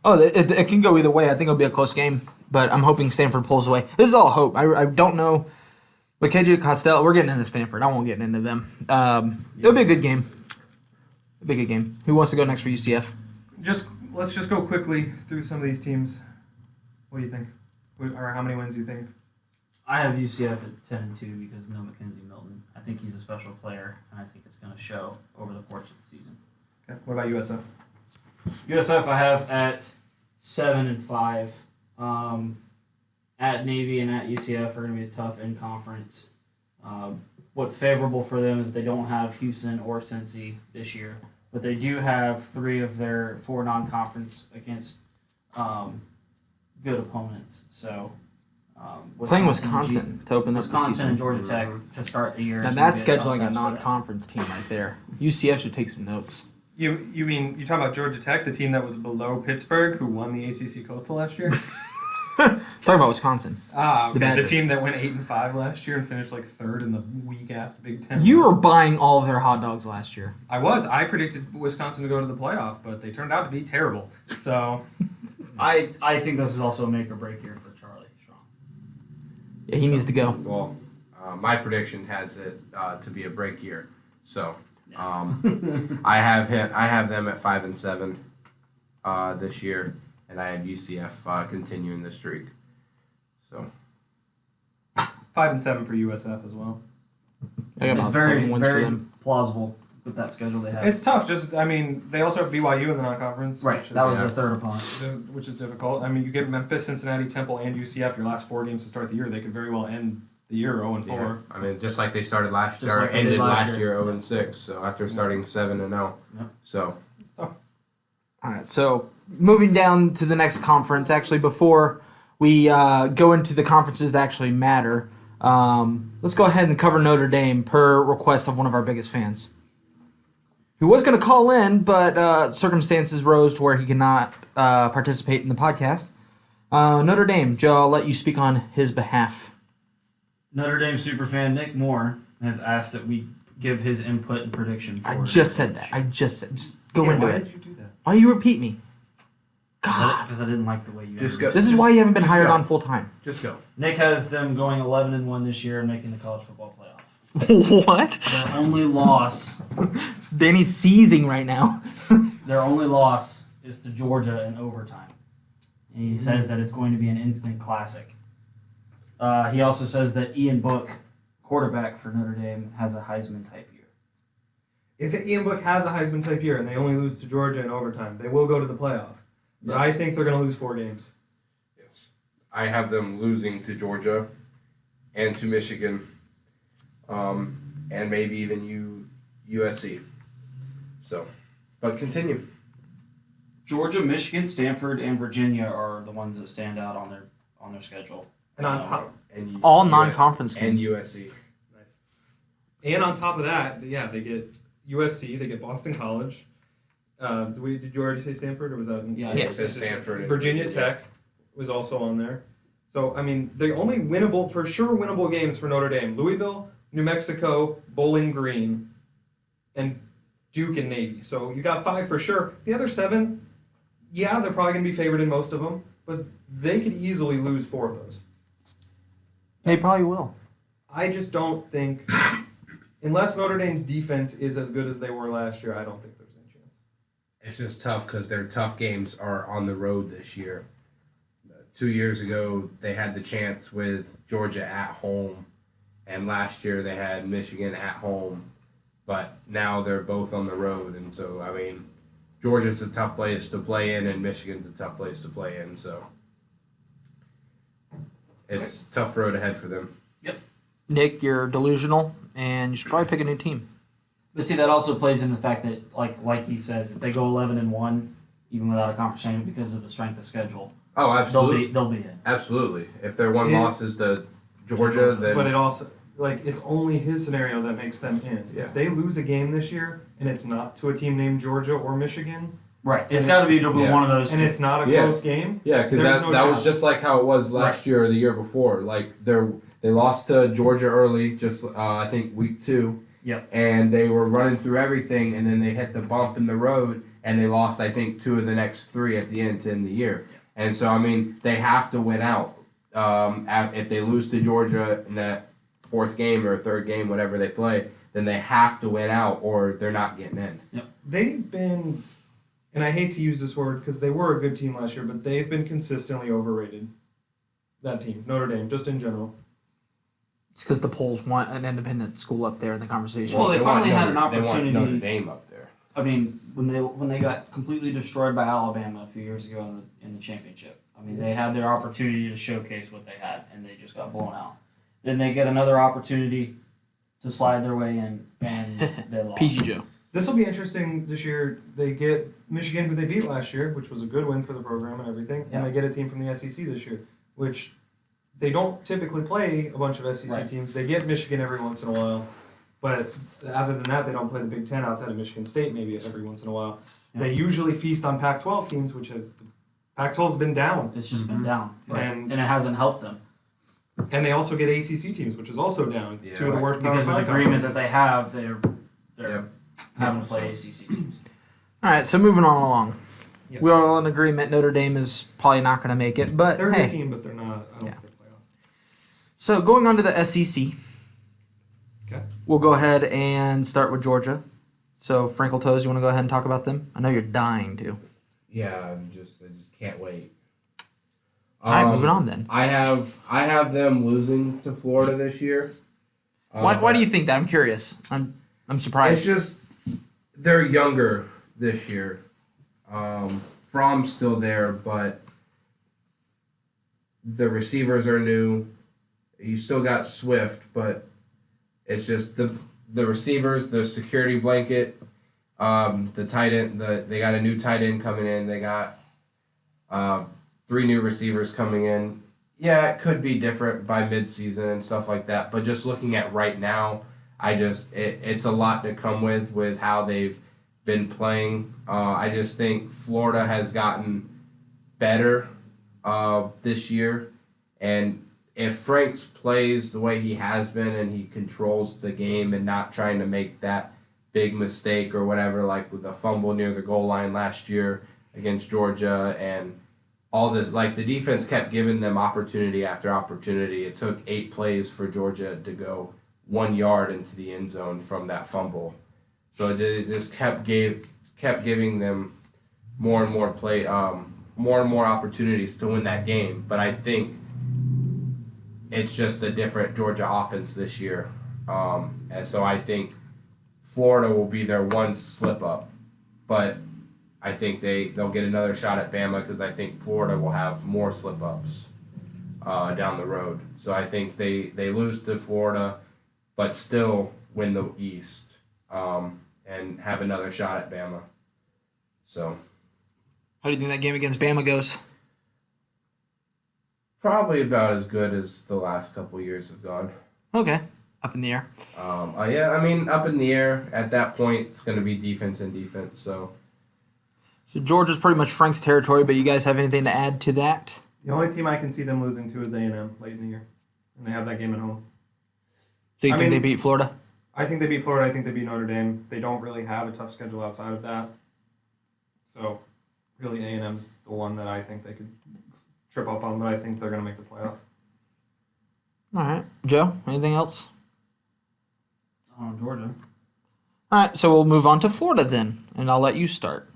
[SPEAKER 1] Oh, it can go either way. I think it'll be a close game, but I'm hoping Stanford pulls away. This is all hope. I don't know. But KJ Costello, we're getting into Stanford. I won't get into them. It'll be a good game. It'll be a good game. Who wants to go next for UCF?
[SPEAKER 2] Let's just go quickly through some of these teams. What do you think? Or how many wins do you think?
[SPEAKER 3] I have UCF at 10-2 because no Mackenzie Milton. I think he's a special player, and I think it's going to show over the course of the season.
[SPEAKER 2] Okay. What about USF?
[SPEAKER 3] USF I have at 7-5. At Navy and at UCF are going to be a tough in-conference. What's favorable for them is they don't have Houston or Cincy this year, but they do have 3 of their 4 non-conference against good opponents. So
[SPEAKER 1] Playing Wisconsin to open up the
[SPEAKER 3] Wisconsin
[SPEAKER 1] season.
[SPEAKER 3] and Georgia Tech to start the year.
[SPEAKER 1] Now
[SPEAKER 3] is
[SPEAKER 1] that's
[SPEAKER 3] gonna be tough
[SPEAKER 1] scheduling a
[SPEAKER 3] test for them.
[SPEAKER 1] non-conference team right there. UCF should take some notes.
[SPEAKER 2] You mean you talking about Georgia Tech, the team that was below Pittsburgh, who won the ACC Coastal last year?
[SPEAKER 1] Talk about Wisconsin.
[SPEAKER 2] Ah, okay. The
[SPEAKER 1] Badgers.
[SPEAKER 2] team that went 8-5 last year and finished like 3rd in the weak ass Big Ten.
[SPEAKER 1] You were buying all of their hot dogs last year.
[SPEAKER 2] I predicted Wisconsin to go to the playoff, but they turned out to be terrible. So
[SPEAKER 3] I think this is also a make or break year for Charlie Strong.
[SPEAKER 1] Yeah, he needs to go.
[SPEAKER 4] Well, my prediction has it to be a break year. So I have them at 5-7 this year, and I have UCF continuing the streak. So
[SPEAKER 2] 5-7 for USF as well.
[SPEAKER 1] I got
[SPEAKER 3] It's
[SPEAKER 1] about
[SPEAKER 3] very
[SPEAKER 1] 7 wins for
[SPEAKER 3] very
[SPEAKER 1] them.
[SPEAKER 3] plausible with that schedule they have.
[SPEAKER 2] It's tough. They also have BYU in the non-conference.
[SPEAKER 3] right.
[SPEAKER 2] Which is,
[SPEAKER 3] That was their third opponent.
[SPEAKER 2] which is difficult. I mean, you get Memphis, Cincinnati, Temple, and UCF your last 4 games to start the year. They could very well end the year 0-4.
[SPEAKER 4] yeah, I mean, just like they started last year,
[SPEAKER 3] Just
[SPEAKER 4] or
[SPEAKER 3] like they did
[SPEAKER 4] ended
[SPEAKER 3] last
[SPEAKER 4] last
[SPEAKER 3] year.
[SPEAKER 4] year 0-6. So after starting 7-0,
[SPEAKER 3] Yep.
[SPEAKER 4] so
[SPEAKER 2] So
[SPEAKER 1] All right, so moving down to the next conference, actually, before we go into the conferences that actually matter, let's go ahead and cover Notre Dame per request of one of our biggest fans, who was going to call in, but circumstances rose to where he cannot participate in the podcast. Notre Dame, Joe, I'll let you speak on his behalf.
[SPEAKER 3] Notre Dame superfan Nick Moore has asked that we give his input and prediction.
[SPEAKER 1] I
[SPEAKER 3] for
[SPEAKER 1] just said that. Just go into
[SPEAKER 2] why
[SPEAKER 1] it.
[SPEAKER 2] did you do that?
[SPEAKER 1] Why do you repeat me? God.
[SPEAKER 3] Because I didn't like the way you.
[SPEAKER 4] Just
[SPEAKER 3] ended
[SPEAKER 4] go.
[SPEAKER 3] it.
[SPEAKER 1] This is why you haven't been
[SPEAKER 4] Just
[SPEAKER 1] hired
[SPEAKER 4] go.
[SPEAKER 1] on full time.
[SPEAKER 4] just go.
[SPEAKER 3] Nick has them going 11-1 this year and making the college football playoff.
[SPEAKER 1] What?
[SPEAKER 3] Their only loss,
[SPEAKER 1] Danny's seizing right now.
[SPEAKER 3] their only loss is to Georgia in overtime, and he says that it's going to be an instant classic. He also says that Ian Book, quarterback for Notre Dame, has a Heisman type year.
[SPEAKER 2] If Ian Book has a Heisman type year and they only lose to Georgia in overtime, they will go to the playoff. But
[SPEAKER 3] Yes.
[SPEAKER 2] I think they're going to lose 4 games.
[SPEAKER 4] Yes, I have them losing to Georgia and to Michigan, and maybe even USC. So, but continue.
[SPEAKER 3] Georgia, Michigan, Stanford, and Virginia are the ones that stand out on their schedule.
[SPEAKER 2] And on top,
[SPEAKER 4] And
[SPEAKER 1] All non-conference
[SPEAKER 4] and
[SPEAKER 1] games.
[SPEAKER 4] USC.
[SPEAKER 2] nice. And on top of that, yeah, they get USC, they get Boston College. Did you already say Stanford, or was that?
[SPEAKER 3] Yeah,
[SPEAKER 4] I said Stanford and
[SPEAKER 2] Virginia Tech was also on there. So I mean, the only winnable games for Notre Dame: Louisville, New Mexico, Bowling Green, and Duke and Navy. So you got 5 for sure. The other 7, yeah, they're probably going to be favored in most of them, but they could easily lose 4 of those.
[SPEAKER 1] They probably will.
[SPEAKER 2] I just don't think, unless Notre Dame's defense is as good as they were last year, I don't think there's any chance.
[SPEAKER 4] It's just tough because their tough games are on the road this year. 2 years ago, they had the chance with Georgia at home, and last year they had Michigan at home, but now they're both on the road, and so, I mean, Georgia's a tough place to play in, and Michigan's a tough place to play in, so it's a tough road ahead for them.
[SPEAKER 1] Nick, you're delusional, and you should probably pick a new team.
[SPEAKER 3] But see, that also plays in the fact that, like he says, if they go 11-1, even without a conference champion because of the strength of schedule,
[SPEAKER 4] Oh, absolutely.
[SPEAKER 3] they'll be in.
[SPEAKER 4] Absolutely. If their one
[SPEAKER 2] Yeah.
[SPEAKER 4] loss is to Georgia, then
[SPEAKER 2] But it also, like, it's only his scenario that makes them in.
[SPEAKER 4] Yeah.
[SPEAKER 2] If they lose a game this year and it's not to a team named Georgia or Michigan,
[SPEAKER 3] Right. It's
[SPEAKER 2] And
[SPEAKER 3] got to be
[SPEAKER 4] yeah.
[SPEAKER 3] one of those.
[SPEAKER 2] and
[SPEAKER 3] two.
[SPEAKER 2] it's not a
[SPEAKER 4] Yeah.
[SPEAKER 2] close game,
[SPEAKER 4] yeah, because
[SPEAKER 2] There's
[SPEAKER 4] that
[SPEAKER 2] no
[SPEAKER 4] that was
[SPEAKER 2] shot.
[SPEAKER 4] just like how it was last year or the year before. Like they lost to Georgia early, just I think week 2.
[SPEAKER 3] Yep.
[SPEAKER 4] And they were running through everything, and then they hit the bump in the road, and they lost I think 2 of the next 3 at the end to end the year. And so I mean they have to win out. If they lose to Georgia in that 4th game or 3rd game, whatever they play, then they have to win out, or they're not getting in.
[SPEAKER 2] they've been, and I hate to use this word because they were a good team last year, but they've been consistently overrated. That team, Notre Dame, just in general.
[SPEAKER 1] It's because the polls want an independent school up there in the conversation.
[SPEAKER 3] Well, they finally had an
[SPEAKER 4] They want
[SPEAKER 3] opportunity.
[SPEAKER 4] Notre Dame up there.
[SPEAKER 3] I mean, when they got completely destroyed by Alabama a few years ago in the championship. I mean, they had their opportunity to showcase what they had, and they just got blown out. Then they get another opportunity to slide their way in, and they lost.
[SPEAKER 1] PG Joe.
[SPEAKER 2] This will be interesting this year. They get Michigan, who they beat last year, which was a good win for the program and everything,
[SPEAKER 3] Yeah.
[SPEAKER 2] and they get a team from the SEC this year, which they don't typically play a bunch of SEC
[SPEAKER 3] Right.
[SPEAKER 2] teams. They get Michigan every once in a while, but other than that, they don't play the Big Ten outside of Michigan State maybe every once in a while.
[SPEAKER 3] Yeah.
[SPEAKER 2] They usually feast on Pac-12 teams, which have Pac-12's been down,
[SPEAKER 3] It's just been down,
[SPEAKER 2] And-
[SPEAKER 3] and it hasn't helped them
[SPEAKER 2] and they also get ACC teams, which is also down.
[SPEAKER 4] Yeah.
[SPEAKER 2] 2 of the worst Power
[SPEAKER 3] because of the
[SPEAKER 2] five
[SPEAKER 3] agreements that
[SPEAKER 2] conferences.
[SPEAKER 3] they have. They're
[SPEAKER 4] Yep.
[SPEAKER 3] having to play ACC teams.
[SPEAKER 1] All right, so moving on along.
[SPEAKER 2] Yeah.
[SPEAKER 1] We're all in agreement Notre Dame is probably not going to make it, but
[SPEAKER 2] They're a
[SPEAKER 1] hey.
[SPEAKER 2] good team, but they're not. I don't
[SPEAKER 1] Yeah.
[SPEAKER 2] think they're playoff.
[SPEAKER 1] So going on to the SEC,
[SPEAKER 2] Okay.
[SPEAKER 1] we'll go ahead and start with Georgia. So Frankel Toes, you want to go ahead and talk about them? I know you're dying to.
[SPEAKER 4] Yeah, I just can't wait.
[SPEAKER 1] All right, moving on then.
[SPEAKER 4] I have them losing to Florida this year.
[SPEAKER 1] Why do you think that? I'm curious. I'm
[SPEAKER 4] It's
[SPEAKER 1] surprised.
[SPEAKER 4] just they're younger this year. Fromm's still there, but the receivers are new. You still got Swift, but it's just the receivers, the security blanket, the tight end. They got a new tight end coming in. They got 3 new receivers coming in. Yeah, it could be different by midseason and stuff like that. But just looking at right now, it's a lot to come with how they've been playing. I just think Florida has gotten better this year, and if Franks plays the way he has been and he controls the game and not trying to make that big mistake or whatever, like with the fumble near the goal line last year against Georgia and all this, like the defense kept giving them opportunity after opportunity. It took 8 plays for Georgia to go 1 yard into the end zone from that fumble. So it just kept giving them more and more opportunities to win that game. But I think it's just a different Georgia offense this year, and so I think Florida will be their one slip up, but I think they'll get another shot at Bama because I think Florida will have more slip ups down the road. So I think they lose to Florida, but still win the East and have another shot at Bama. So
[SPEAKER 1] How do you think that game against Bama goes?
[SPEAKER 4] probably about as good as the last couple years have gone.
[SPEAKER 1] Okay, up in the air.
[SPEAKER 4] Yeah, I mean, up in the air. At that point, it's going to be defense and defense. So
[SPEAKER 1] So Georgia's pretty much Frank's territory, but you guys have anything to add to that?
[SPEAKER 2] The only team I can see them losing to is A&M late in the year, and they have that game at home.
[SPEAKER 1] So you
[SPEAKER 2] I
[SPEAKER 1] think
[SPEAKER 2] mean-
[SPEAKER 1] they beat Florida?
[SPEAKER 2] I think they beat Florida. I think they beat Notre Dame. They don't really have a tough schedule outside of that. So, really, A&M's the one that I think they could trip up on, but I think they're going to make the playoff.
[SPEAKER 1] All right. Joe, anything else?
[SPEAKER 3] Georgia.
[SPEAKER 1] All right, so we'll move on to Florida then, and I'll let you start.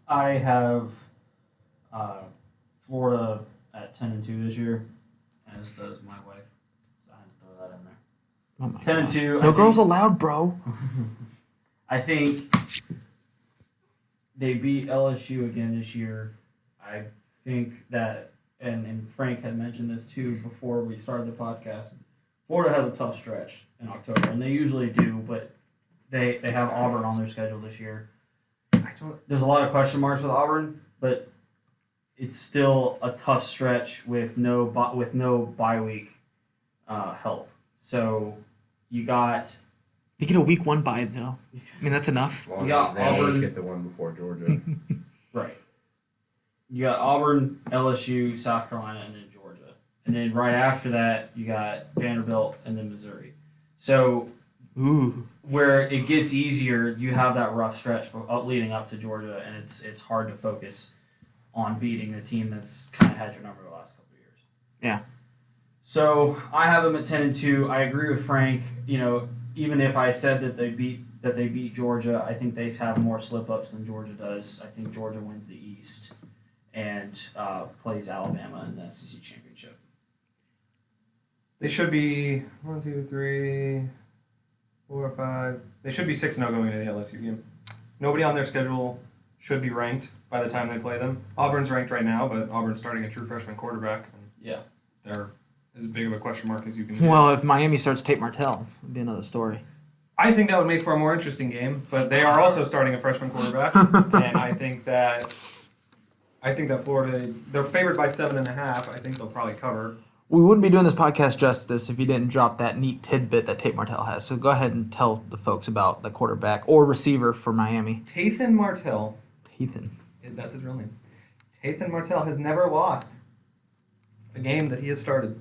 [SPEAKER 3] I have Florida at 10-2 this year, as does my wife. So I had to throw that in there.
[SPEAKER 1] Oh my
[SPEAKER 3] 10-2.
[SPEAKER 1] No girls allowed, bro.
[SPEAKER 3] I think they beat LSU again this year. I think that, and Frank had mentioned this too before we started the podcast, Florida has a tough stretch in October, and they usually do, but they have Auburn on their schedule this year. There's a lot of question marks with Auburn, but it's still a tough stretch with no bye week help. So you got.
[SPEAKER 1] They get a week 1 bye though. I mean that's enough.
[SPEAKER 4] Well,
[SPEAKER 3] You got
[SPEAKER 4] they always
[SPEAKER 3] Auburn.
[SPEAKER 4] get the one before Georgia.
[SPEAKER 3] Right. You got Auburn, LSU, South Carolina, and then Georgia. And then right after that, you got Vanderbilt and then Missouri. So
[SPEAKER 1] Ooh.
[SPEAKER 3] where it gets easier, you have that rough stretch leading up to Georgia, and it's hard to focus on beating the team that's kind of had your number the last couple of years.
[SPEAKER 1] Yeah.
[SPEAKER 3] So I have them at 10-2. I agree with Frank. You know, even if I said that they beat Georgia, I think they have more slip ups than Georgia does. I think Georgia wins the East and plays Alabama in the SEC championship.
[SPEAKER 2] They should be 1, 2, 3, 4, 5. They should be 6-0 going into the LSU game. Nobody on their schedule should be ranked by the time they play them. Auburn's ranked right now, but Auburn's starting a true freshman quarterback. And
[SPEAKER 3] Yeah.
[SPEAKER 2] they're as big of a question mark as you can.
[SPEAKER 1] Well, if Miami starts Tate Martell, it'd be another story.
[SPEAKER 2] I think that would make for a more interesting game, but they are also starting a freshman quarterback, and I think that Florida, they're favored by 7.5. I think they'll probably cover.
[SPEAKER 1] We wouldn't be doing this podcast justice if you didn't drop that neat tidbit that Tate Martell has. So go ahead and tell the folks about the quarterback or receiver for Miami.
[SPEAKER 2] Tathan Martell.
[SPEAKER 1] Tathan.
[SPEAKER 2] That's his real name. Tathan Martell has never lost a game that he has started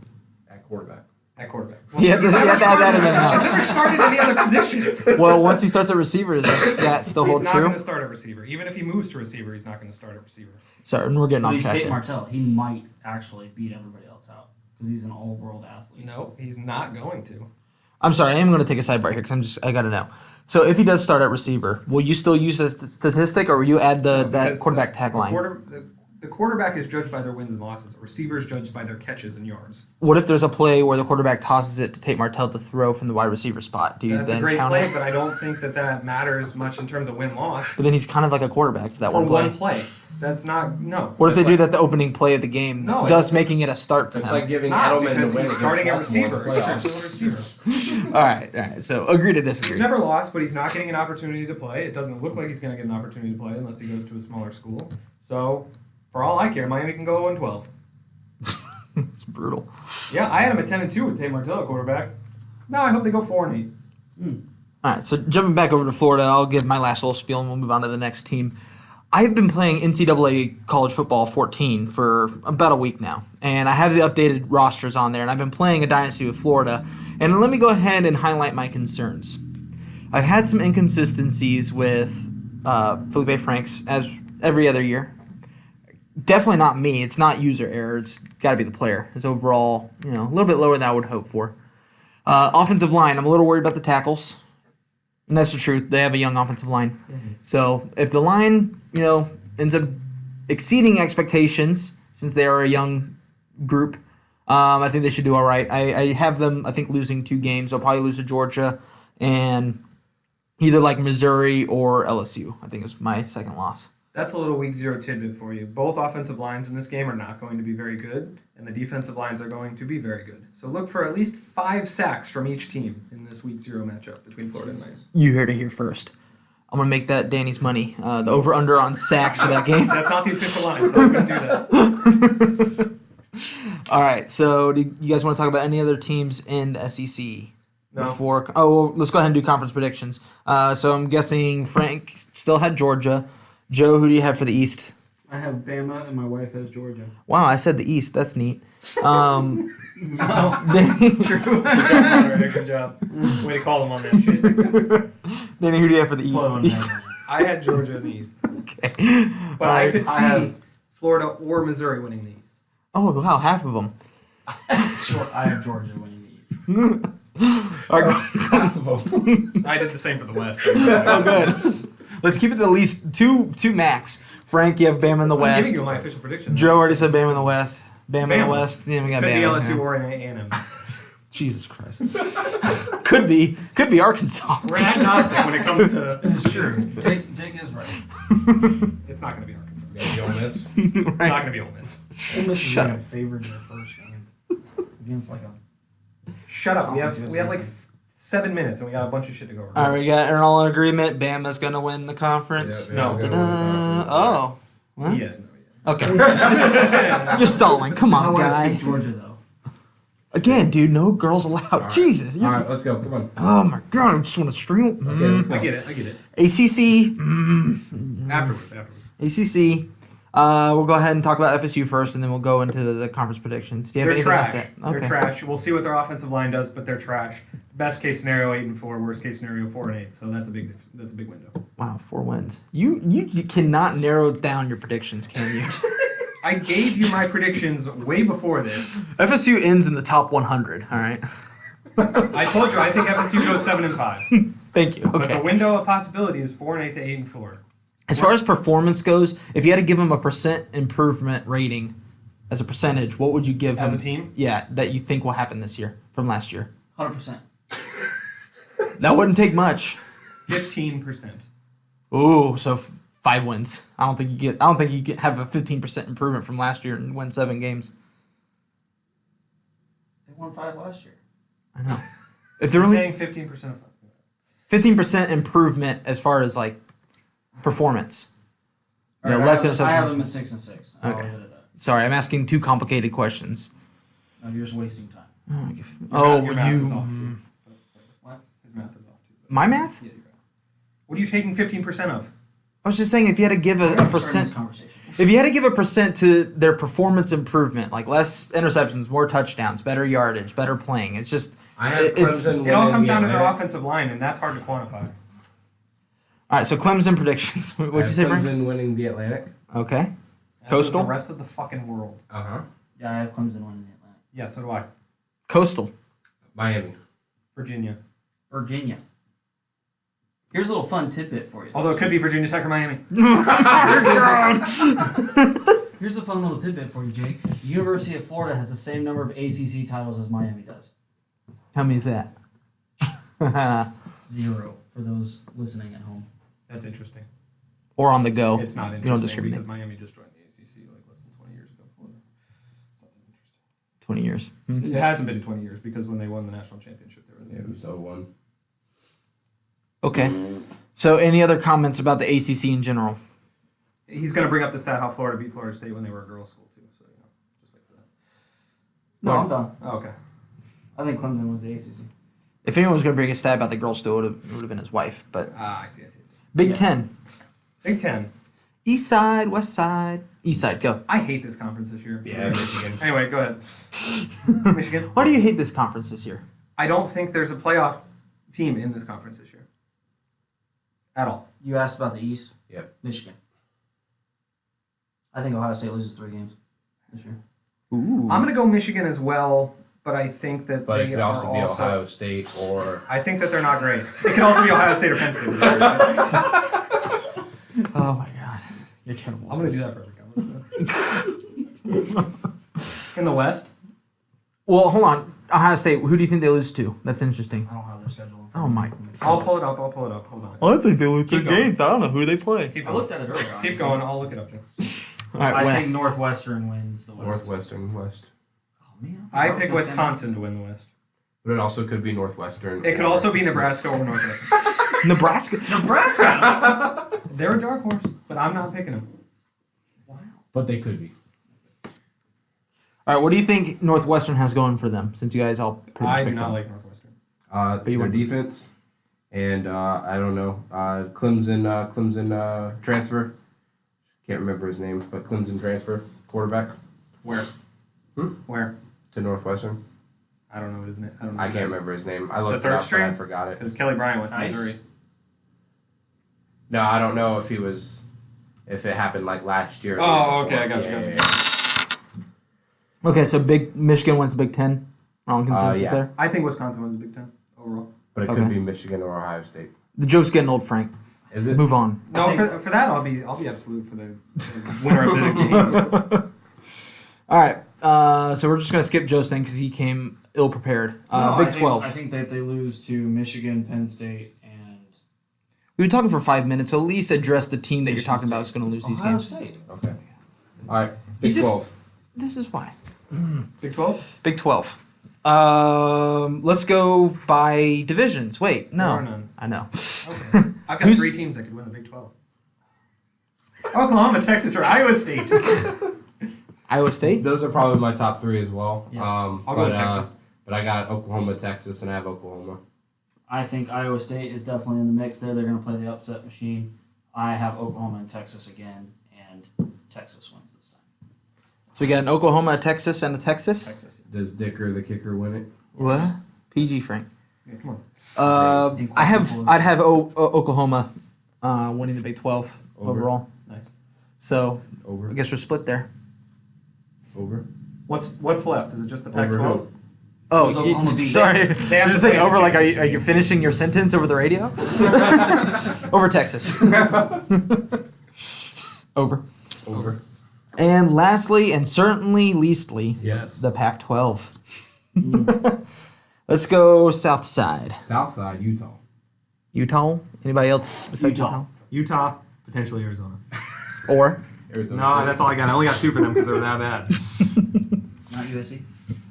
[SPEAKER 4] At quarterback.
[SPEAKER 2] at quarterback.
[SPEAKER 1] You have to have that in there now.
[SPEAKER 2] He's never started any other positions.
[SPEAKER 1] Well, once he starts at receiver, does that still
[SPEAKER 2] He's
[SPEAKER 1] hold
[SPEAKER 2] not
[SPEAKER 1] true?
[SPEAKER 2] going to start at receiver. Even if he moves to receiver, he's not going to start at receiver.
[SPEAKER 1] Sorry, we're getting
[SPEAKER 3] But
[SPEAKER 1] off
[SPEAKER 3] he's
[SPEAKER 1] track
[SPEAKER 3] Tate
[SPEAKER 1] there.
[SPEAKER 3] Martell. He might actually beat everybody else out because he's an all-world athlete.
[SPEAKER 2] No, he's not going to.
[SPEAKER 1] I'm sorry, I am going to take a sidebar here because I got to know. So if he does start at receiver, will you still use a statistic or will you add that
[SPEAKER 2] Because
[SPEAKER 1] quarterback tagline?
[SPEAKER 2] The quarterback is judged by their wins and losses. The receiver is judged by their catches and yards.
[SPEAKER 1] What if there's a play where the quarterback tosses it to Tate Martell to throw from the wide receiver spot? Do you
[SPEAKER 2] That's a
[SPEAKER 1] then
[SPEAKER 2] great
[SPEAKER 1] count
[SPEAKER 2] play,
[SPEAKER 1] it?
[SPEAKER 2] but I don't think that matters much in terms of win-loss.
[SPEAKER 1] But then he's kind of like a quarterback for that
[SPEAKER 2] For
[SPEAKER 1] one play.
[SPEAKER 2] one play. That's not, no.
[SPEAKER 1] What if they
[SPEAKER 2] That's
[SPEAKER 1] do that the opening play of the game,
[SPEAKER 2] No,
[SPEAKER 1] thus making it a start for
[SPEAKER 4] It's
[SPEAKER 1] him?
[SPEAKER 4] like giving
[SPEAKER 2] It's not,
[SPEAKER 4] Edelman
[SPEAKER 2] because
[SPEAKER 4] the win
[SPEAKER 2] he's starting at
[SPEAKER 4] against
[SPEAKER 2] receiver.
[SPEAKER 4] Baltimore in the
[SPEAKER 2] He's still a
[SPEAKER 4] playoffs.
[SPEAKER 2] receiver.
[SPEAKER 1] All right. So agree to disagree.
[SPEAKER 2] He's never lost, but he's not getting an opportunity to play. It doesn't look like he's going to get an opportunity to play unless he goes to a smaller school. So, for all I care, Miami can go 0-12.
[SPEAKER 1] It's brutal.
[SPEAKER 2] Yeah, I had him at 10-2 with Tate Martell at quarterback. Now I hope they go 4-8.
[SPEAKER 1] All right, so jumping back over to Florida, I'll give my last little spiel and we'll move on to the next team. I've been playing NCAA College Football 14 for about a week now, and I have the updated rosters on there, and I've been playing a dynasty with Florida. And let me go ahead and highlight my concerns. I've had some inconsistencies with Felipe Franks, as every other year. Definitely not me. It's not user error. It's got to be the player. His overall, a little bit lower than I would hope for. Offensive line, I'm a little worried about the tackles. And that's the truth. They have a young offensive line. Mm-hmm. So if the line, ends up exceeding expectations, since they are a young group, I think they should do all right. I have them, I think, losing 2 games. They'll probably lose to Georgia and either like Missouri or LSU. I think is my second loss.
[SPEAKER 2] That's a little week 0 tidbit for you. Both offensive lines in this game are not going to be very good, and the defensive lines are going to be very good. So look for at least 5 sacks from each team in this week 0 matchup between Florida and Miami.
[SPEAKER 1] You heard it here first. I'm going to make that Danny's money. The over-under on sacks for that game.
[SPEAKER 2] That's not the official line, so I'm going to do that.
[SPEAKER 1] All right, so do you guys want to talk about any other teams in the SEC?
[SPEAKER 2] No.
[SPEAKER 1] Let's go ahead and do conference predictions. So I'm guessing Frank still had Georgia. Joe, who do you have for the East?
[SPEAKER 3] I have Bama and my wife has Georgia.
[SPEAKER 1] Wow, I said the East. That's neat.
[SPEAKER 2] No.
[SPEAKER 1] Danny,
[SPEAKER 2] True. Good job. Way to call them on that shit.
[SPEAKER 1] Danny, who do you have for the
[SPEAKER 3] Flow on
[SPEAKER 1] East?
[SPEAKER 3] that.
[SPEAKER 2] I had Georgia in the East.
[SPEAKER 1] Okay.
[SPEAKER 2] But I could see
[SPEAKER 3] have-
[SPEAKER 2] Florida or Missouri winning the East.
[SPEAKER 1] Oh, wow, half of them.
[SPEAKER 3] I have Georgia winning the East.
[SPEAKER 1] All right,
[SPEAKER 2] I did the same for the West.
[SPEAKER 1] oh, good. Let's keep it to at least two max. Frank, you have Bama in the
[SPEAKER 2] I'm
[SPEAKER 1] West.
[SPEAKER 2] giving you my official prediction.
[SPEAKER 1] Joe already said Bama in the West. Bama in the
[SPEAKER 2] Bama.
[SPEAKER 1] West. Yeah, we got
[SPEAKER 2] Could be
[SPEAKER 1] Bama.
[SPEAKER 2] LSU
[SPEAKER 1] Yeah.
[SPEAKER 2] or A&M.
[SPEAKER 1] Jesus Christ. Could be Arkansas.
[SPEAKER 2] We're agnostic when it comes to...
[SPEAKER 3] It's true. Jake is right.
[SPEAKER 2] It's not going to be Arkansas.
[SPEAKER 4] Maybe Ole Miss.
[SPEAKER 2] It's not going to be Ole Miss.
[SPEAKER 3] Ole Miss is
[SPEAKER 1] Shut
[SPEAKER 3] like
[SPEAKER 1] up.
[SPEAKER 3] a favorite in their first game against like a.
[SPEAKER 2] Shut up. We have like 7 minutes and we got a bunch of shit to go over.
[SPEAKER 1] All right, we got all in agreement. Bama's going to win the conference.
[SPEAKER 4] Yeah,
[SPEAKER 2] No.
[SPEAKER 4] Bama gonna win the conference.
[SPEAKER 1] Oh. What?
[SPEAKER 2] Yeah, no,
[SPEAKER 1] Okay. You're stalling. Come
[SPEAKER 3] I
[SPEAKER 1] on,
[SPEAKER 3] want to
[SPEAKER 1] guy.
[SPEAKER 3] pick Georgia though.
[SPEAKER 1] Again, dude, no girls allowed.
[SPEAKER 4] All right.
[SPEAKER 1] Jesus.
[SPEAKER 4] All right, let's go. Come on.
[SPEAKER 1] Oh my god, I just want to stream.
[SPEAKER 4] Okay, let's go.
[SPEAKER 2] I get it.
[SPEAKER 1] ACC.
[SPEAKER 2] Afterwards.
[SPEAKER 1] ACC. We'll go ahead and talk about FSU first, and then we'll go into the conference predictions. Do you have
[SPEAKER 2] They're
[SPEAKER 1] anything
[SPEAKER 2] trash.
[SPEAKER 1] else to add?
[SPEAKER 2] They're trash. We'll see what their offensive line does, but they're trash. Best case scenario 8-4. Worst case scenario 4-8. So that's a big window.
[SPEAKER 1] Wow, 4 wins. You cannot narrow down your predictions, can you?
[SPEAKER 2] I gave you my predictions way before this.
[SPEAKER 1] FSU ends in the top 100. All right.
[SPEAKER 2] I told you I think FSU goes 7-5.
[SPEAKER 1] Thank you.
[SPEAKER 2] But
[SPEAKER 1] Okay.
[SPEAKER 2] the window of possibility is 4-8 to 8-4.
[SPEAKER 1] As far as performance goes, if you had to give him a percent improvement rating as a percentage, what would you give him?
[SPEAKER 2] As a team?
[SPEAKER 1] Yeah, that you think will happen this year from last year.
[SPEAKER 3] 100%.
[SPEAKER 1] That wouldn't take much.
[SPEAKER 2] 15%.
[SPEAKER 1] Ooh, so 5 wins. I don't think you have a 15% improvement from last year and win 7 games.
[SPEAKER 3] They won 5 last year.
[SPEAKER 1] I know. If they're
[SPEAKER 2] You're
[SPEAKER 1] only
[SPEAKER 2] saying 15% of
[SPEAKER 1] 15% improvement as far as like performance. You know,
[SPEAKER 3] Alright,
[SPEAKER 1] less
[SPEAKER 3] I have
[SPEAKER 1] interceptions.
[SPEAKER 3] them at 6 and 6. I'll
[SPEAKER 1] Okay.
[SPEAKER 3] leave it at that.
[SPEAKER 1] Sorry, I'm asking 2 complicated questions.
[SPEAKER 3] No, you're just wasting time.
[SPEAKER 2] Your math is off too.
[SPEAKER 3] What?
[SPEAKER 2] His math is off too.
[SPEAKER 1] My math?
[SPEAKER 2] Yeah, you're right. What are you taking 15% of?
[SPEAKER 1] I was just saying if you had to give
[SPEAKER 3] We're
[SPEAKER 1] a
[SPEAKER 3] starting
[SPEAKER 1] percent.
[SPEAKER 3] this conversation.
[SPEAKER 1] If you had to give a percent to their performance improvement, like less interceptions, more touchdowns, better yardage, better playing, it's just
[SPEAKER 4] I have
[SPEAKER 1] it's
[SPEAKER 4] Clemson.
[SPEAKER 2] It all
[SPEAKER 4] winning
[SPEAKER 2] comes
[SPEAKER 4] the
[SPEAKER 2] down to their
[SPEAKER 4] Atlantic.
[SPEAKER 2] offensive line, and that's hard to quantify.
[SPEAKER 1] all right. So Clemson predictions. What'd you
[SPEAKER 4] I
[SPEAKER 1] say,
[SPEAKER 4] have
[SPEAKER 1] Frank?
[SPEAKER 4] Clemson winning the Atlantic.
[SPEAKER 1] Okay.
[SPEAKER 2] As does
[SPEAKER 1] Coastal?
[SPEAKER 2] the rest of the fucking world.
[SPEAKER 3] Yeah, I have Clemson winning the Atlantic.
[SPEAKER 2] Yeah, so do I.
[SPEAKER 1] Coastal.
[SPEAKER 4] Miami.
[SPEAKER 2] Virginia.
[SPEAKER 3] Virginia. Here's a little fun tidbit for you.
[SPEAKER 2] Although it could be Virginia Tech or Miami.
[SPEAKER 3] Here's a fun little tidbit for you, Jake. The University of Florida has the same number of ACC titles as Miami does.
[SPEAKER 1] How many is that?
[SPEAKER 3] 0 for those listening at home.
[SPEAKER 2] That's interesting.
[SPEAKER 1] Or on the go.
[SPEAKER 2] It's not
[SPEAKER 1] You don't
[SPEAKER 2] interesting
[SPEAKER 1] discriminate.
[SPEAKER 2] because Miami just joined the ACC like less than 20 years ago. It's not that interesting.
[SPEAKER 1] 20 years.
[SPEAKER 2] It hasn't been 20 years because when they won the national championship, they were in the
[SPEAKER 4] Yeah, it was 0-1.
[SPEAKER 1] Okay. So any other comments about the ACC in general?
[SPEAKER 2] He's going to bring up the stat how Florida beat Florida State when they were a girls' school too. So just wait for that.
[SPEAKER 3] No, I'm done.
[SPEAKER 2] Oh, okay.
[SPEAKER 3] I think Clemson wins the ACC.
[SPEAKER 1] If anyone was going to bring a stat about the girls still, it would have been his wife. But
[SPEAKER 2] I see.
[SPEAKER 1] Big
[SPEAKER 3] Yeah.
[SPEAKER 1] 10.
[SPEAKER 2] Big Ten.
[SPEAKER 1] East side, west side. East side, go.
[SPEAKER 2] I hate this conference this year.
[SPEAKER 4] Yeah, Michigan.
[SPEAKER 2] Anyway, go ahead. Michigan.
[SPEAKER 1] Why do you hate this conference this year?
[SPEAKER 2] I don't think there's a playoff team in this conference this year. At all.
[SPEAKER 3] You asked about the East?
[SPEAKER 4] Yep.
[SPEAKER 3] Michigan. I think Ohio State loses 3 games this year.
[SPEAKER 1] Ooh.
[SPEAKER 2] I'm going to go Michigan as well, but I think that
[SPEAKER 4] But
[SPEAKER 2] they
[SPEAKER 4] it could
[SPEAKER 2] are
[SPEAKER 4] also be Ohio State or.
[SPEAKER 2] I think that they're not great. It could also be Ohio State or Penn State.
[SPEAKER 1] Oh my god. You're terrible.
[SPEAKER 2] I'm going to do that for every conference. In the West?
[SPEAKER 1] Well, hold on. Ohio State, who do you think they lose to? That's interesting.
[SPEAKER 3] I don't have their schedule. in front
[SPEAKER 1] Oh
[SPEAKER 3] of me.
[SPEAKER 1] my.
[SPEAKER 2] I'll pull it up. Hold on.
[SPEAKER 1] I think they lose
[SPEAKER 2] Keep going.
[SPEAKER 1] I don't know who they play.
[SPEAKER 2] Keep
[SPEAKER 3] I looked at it earlier.
[SPEAKER 2] Keep going. I'll look it up. Too.
[SPEAKER 1] All right,
[SPEAKER 3] I
[SPEAKER 1] West.
[SPEAKER 3] think Northwestern wins the West.
[SPEAKER 4] Northwestern West.
[SPEAKER 3] Oh, man.
[SPEAKER 2] I pick Wisconsin to win the West.
[SPEAKER 4] But it also could be Northwestern.
[SPEAKER 2] It could
[SPEAKER 4] or-
[SPEAKER 2] also be Nebraska or Northwestern.
[SPEAKER 1] Nebraska.
[SPEAKER 2] They're a dark horse, but I'm not picking them.
[SPEAKER 3] Wow.
[SPEAKER 4] But they could be.
[SPEAKER 1] All right, what do you think Northwestern has going for them? Since you guys all pretty much
[SPEAKER 2] I do
[SPEAKER 1] picked
[SPEAKER 2] not
[SPEAKER 1] them.
[SPEAKER 2] like Northwestern.
[SPEAKER 1] But you
[SPEAKER 4] Their
[SPEAKER 1] want-
[SPEAKER 4] defense. And I don't know. Clemson transfer. Can't remember his name, but Clemson transfer. Quarterback
[SPEAKER 2] Where? Where?
[SPEAKER 4] to Northwestern.
[SPEAKER 2] I don't know his name. I don't know.
[SPEAKER 4] I can't remember his name. I looked
[SPEAKER 2] third
[SPEAKER 4] it up,
[SPEAKER 2] string?
[SPEAKER 4] but I forgot it.
[SPEAKER 2] Because Kelly Bryant went to
[SPEAKER 3] Nice.
[SPEAKER 2] Missouri.
[SPEAKER 4] No, I don't know if if it happened like last year. or the
[SPEAKER 2] Oh,
[SPEAKER 4] year
[SPEAKER 2] okay, I
[SPEAKER 4] before.
[SPEAKER 2] got you.
[SPEAKER 1] Okay, so Michigan wins the Big Ten. Wrong consensus
[SPEAKER 4] yeah.
[SPEAKER 1] there.
[SPEAKER 2] I think Wisconsin wins the Big Ten overall.
[SPEAKER 4] But it
[SPEAKER 1] Okay.
[SPEAKER 4] could be Michigan or Ohio State.
[SPEAKER 1] The joke's getting old, Frank.
[SPEAKER 4] Is it?
[SPEAKER 1] Move on.
[SPEAKER 2] No, for that I'll be absolute for the winner of the game.
[SPEAKER 1] All right, so we're just gonna skip Joe's thing because he came ill prepared.
[SPEAKER 3] No,
[SPEAKER 1] Big
[SPEAKER 3] I think-
[SPEAKER 1] 12.
[SPEAKER 3] I think that they lose to Michigan, Penn State, and
[SPEAKER 1] We've been talking for 5 minutes. So at least address the team that you're
[SPEAKER 3] Michigan
[SPEAKER 1] talking about is
[SPEAKER 3] State.
[SPEAKER 1] going to lose these
[SPEAKER 3] Ohio
[SPEAKER 1] games.
[SPEAKER 3] State.
[SPEAKER 4] Okay. All right. Big
[SPEAKER 1] He's just-
[SPEAKER 4] 12.
[SPEAKER 1] This is fine.
[SPEAKER 2] Big 12?
[SPEAKER 1] Big 12. Let's go by divisions. Wait,
[SPEAKER 2] There are
[SPEAKER 1] no.
[SPEAKER 2] none.
[SPEAKER 1] I know.
[SPEAKER 2] Okay. I've got
[SPEAKER 1] Who's-
[SPEAKER 2] 3 teams that could win the Big 12. Oklahoma, Texas, or Iowa State.
[SPEAKER 1] Iowa State?
[SPEAKER 4] Those are probably my top three as well.
[SPEAKER 3] Yeah.
[SPEAKER 2] I'll go with Texas.
[SPEAKER 4] But I got Oklahoma, Texas, and I have Oklahoma.
[SPEAKER 3] I think Iowa State is definitely in the mix there. They're going to play the upset machine. I have Oklahoma and Texas again, and Texas wins this time.
[SPEAKER 1] So we got an Oklahoma, a Texas, and a Texas?
[SPEAKER 2] Texas.
[SPEAKER 4] Does Dicker, the kicker, win it?
[SPEAKER 1] What? PG, Frank.
[SPEAKER 2] Yeah, come on.
[SPEAKER 1] I'd have Oklahoma winning the Big 12
[SPEAKER 4] Over.
[SPEAKER 1] overall.
[SPEAKER 2] Nice.
[SPEAKER 1] So
[SPEAKER 4] Over.
[SPEAKER 1] I guess we're split there.
[SPEAKER 4] Over.
[SPEAKER 2] What's left? Is it just the
[SPEAKER 4] Over
[SPEAKER 2] Pac-12?
[SPEAKER 4] who?
[SPEAKER 1] Oh,
[SPEAKER 3] It was Oklahoma beat.
[SPEAKER 1] sorry.
[SPEAKER 2] They have
[SPEAKER 1] Just
[SPEAKER 2] to
[SPEAKER 1] saying
[SPEAKER 2] play
[SPEAKER 1] over
[SPEAKER 2] the
[SPEAKER 1] like, are you finishing your sentence over the radio? Over Texas. Over.
[SPEAKER 4] Over.
[SPEAKER 1] And lastly, and certainly leastly,
[SPEAKER 4] Yes.
[SPEAKER 1] the Pac-12. Let's go south side.
[SPEAKER 4] Southside, Utah.
[SPEAKER 1] Utah? Anybody else besides
[SPEAKER 3] Utah.
[SPEAKER 2] Utah, potentially Arizona.
[SPEAKER 1] Or?
[SPEAKER 4] Arizona
[SPEAKER 2] No,
[SPEAKER 4] State.
[SPEAKER 2] that's all I got. I only got two for them because they were that bad.
[SPEAKER 3] Not USC.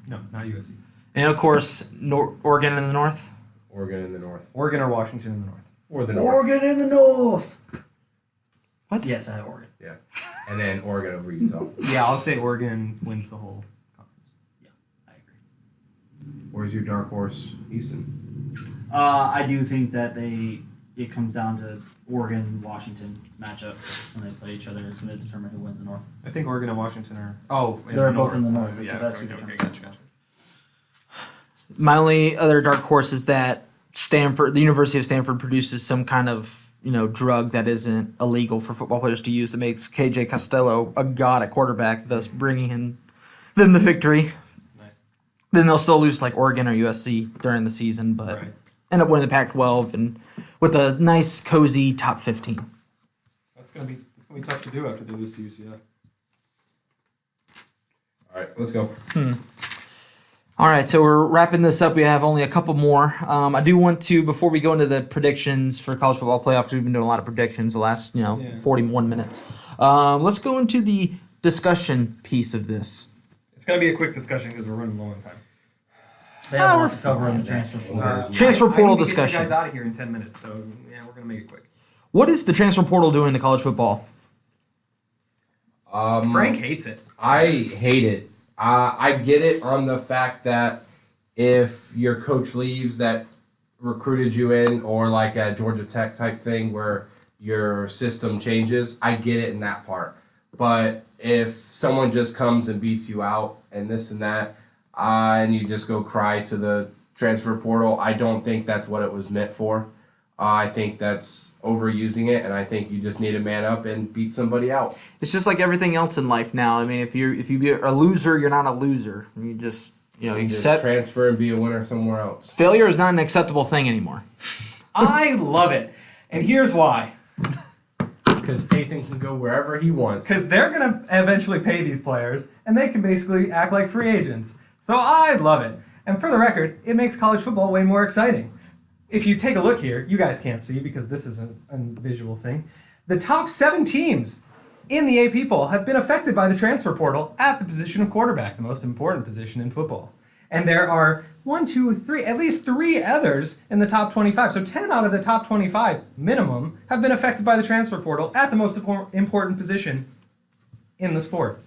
[SPEAKER 2] No, not USC.
[SPEAKER 1] And of course, Oregon in the north.
[SPEAKER 4] Oregon in the north.
[SPEAKER 2] Oregon or Washington in the north.
[SPEAKER 4] Or the north.
[SPEAKER 1] in the north. What?
[SPEAKER 3] Yes, I have Oregon.
[SPEAKER 4] Yeah. And then Oregon over Utah.
[SPEAKER 2] Yeah, I'll say Oregon wins the whole conference.
[SPEAKER 3] I agree.
[SPEAKER 4] Where's your dark horse, Easton?
[SPEAKER 3] I do think that it comes down to Oregon Washington matchup when they play each other. It's going to determine who wins the North.
[SPEAKER 2] I think Oregon and Washington are. Oh,
[SPEAKER 3] They're both in the north,
[SPEAKER 2] Yeah,
[SPEAKER 3] so that's
[SPEAKER 2] okay,
[SPEAKER 3] who
[SPEAKER 2] okay,
[SPEAKER 3] determines.
[SPEAKER 2] gotcha.
[SPEAKER 1] My only other dark horse is that Stanford, the University of Stanford, produces some kind of drug that isn't illegal for football players to use that makes KJ Costello a god at quarterback, thus bringing them the victory.
[SPEAKER 2] Nice.
[SPEAKER 1] Then they'll still lose like Oregon or USC during the season, but
[SPEAKER 2] Right.
[SPEAKER 1] end up winning the Pac-12 and with a nice, cozy top 15.
[SPEAKER 2] It's gonna be tough to do after they lose to UCF.
[SPEAKER 4] All right, let's go.
[SPEAKER 1] All right, so we're wrapping this up. We have only a couple more. I do want to, before we go into the predictions for college football playoff, we've been doing a lot of predictions the last 41 minutes. Let's go into the discussion piece of this.
[SPEAKER 2] It's gonna be a quick discussion because we're running low on time.
[SPEAKER 3] They have a lot to cover in the transfer portal.
[SPEAKER 1] Transfer
[SPEAKER 2] I
[SPEAKER 1] portal
[SPEAKER 2] need to
[SPEAKER 1] discussion.
[SPEAKER 2] Get you guys out of here in 10 minutes, so yeah, we're gonna make it quick.
[SPEAKER 1] What is the transfer portal doing to college football?
[SPEAKER 2] Frank hates it.
[SPEAKER 4] I hate it. I get it on the fact that if your coach leaves that recruited you in, or like a Georgia Tech type thing where your system changes, I get it in that part. But if someone just comes and beats you out and this and that, and you just go cry to the transfer portal, I don't think that's what it was meant for. I think that's overusing it, and I think you just need to man up and beat somebody out.
[SPEAKER 1] It's just like everything else in life now. I mean, if you're a loser, you're not a loser. You just you
[SPEAKER 4] Just
[SPEAKER 1] accept
[SPEAKER 4] transfer and be a winner somewhere else.
[SPEAKER 1] failure is not an acceptable thing anymore.
[SPEAKER 2] I love it, and here's why.
[SPEAKER 4] Because Tathan can go wherever he wants.
[SPEAKER 2] Because they're gonna eventually pay these players, and they can basically act like free agents. So I love it. And for the record, it makes college football way more exciting. If you take a look here, you guys can't see because this isn't a visual thing. The top 7 teams in the AP poll have been affected by the transfer portal at the position of quarterback, the most important position in football. And there are at least 3 others in the top 25. So 10 out of the top 25 minimum have been affected by the transfer portal at the most important position in the sport.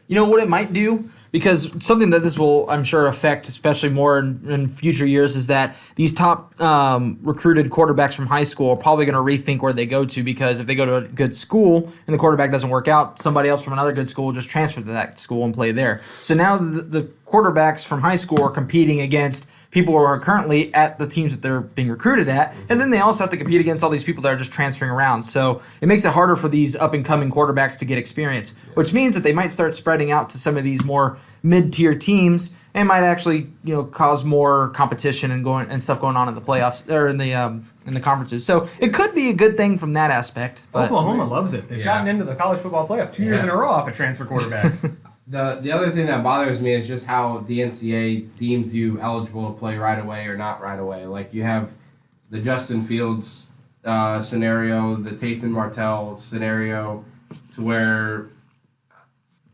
[SPEAKER 1] You know what it might do? Because something that this will, I'm sure, affect especially more in future years is that these top recruited quarterbacks from high school are probably going to rethink where they go to, because if they go to a good school and the quarterback doesn't work out, somebody else from another good school will just transfer to that school and play there. So now the quarterbacks from high school are competing against people who are currently at the teams that they're being recruited at, and then they also have to compete against all these people that are just transferring around. So it makes it harder for these up-and-coming quarterbacks to get experience, which means that they might start spreading out to some of these more mid-tier teams and might actually, cause more competition and stuff going on in the playoffs or in the conferences. So it could be a good thing from that aspect. But
[SPEAKER 2] Oklahoma loves it. They've gotten into the college football playoff 2 years in a row off of transfer quarterbacks.
[SPEAKER 4] The other thing that bothers me is just how the NCAA deems you eligible to play right away or not right away. Like you have the Justin Fields scenario, the Tathan Martell scenario, to where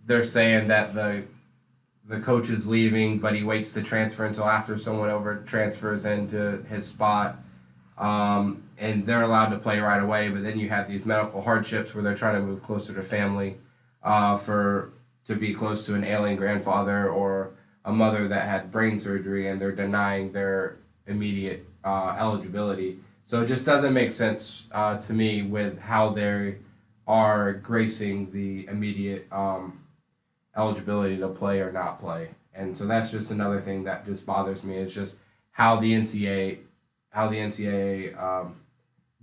[SPEAKER 4] they're saying that the coach is leaving, but he waits to transfer until after someone over transfers into his spot. And and they're allowed to play right away. But then you have these medical hardships where they're trying to move closer to family, to be close to an ailing grandfather or a mother that had brain surgery, and they're denying their immediate eligibility. So it just doesn't make sense to me with how they are gracing the immediate eligibility to play or not play. And so that's just another thing that just bothers me. It's just how the NCAA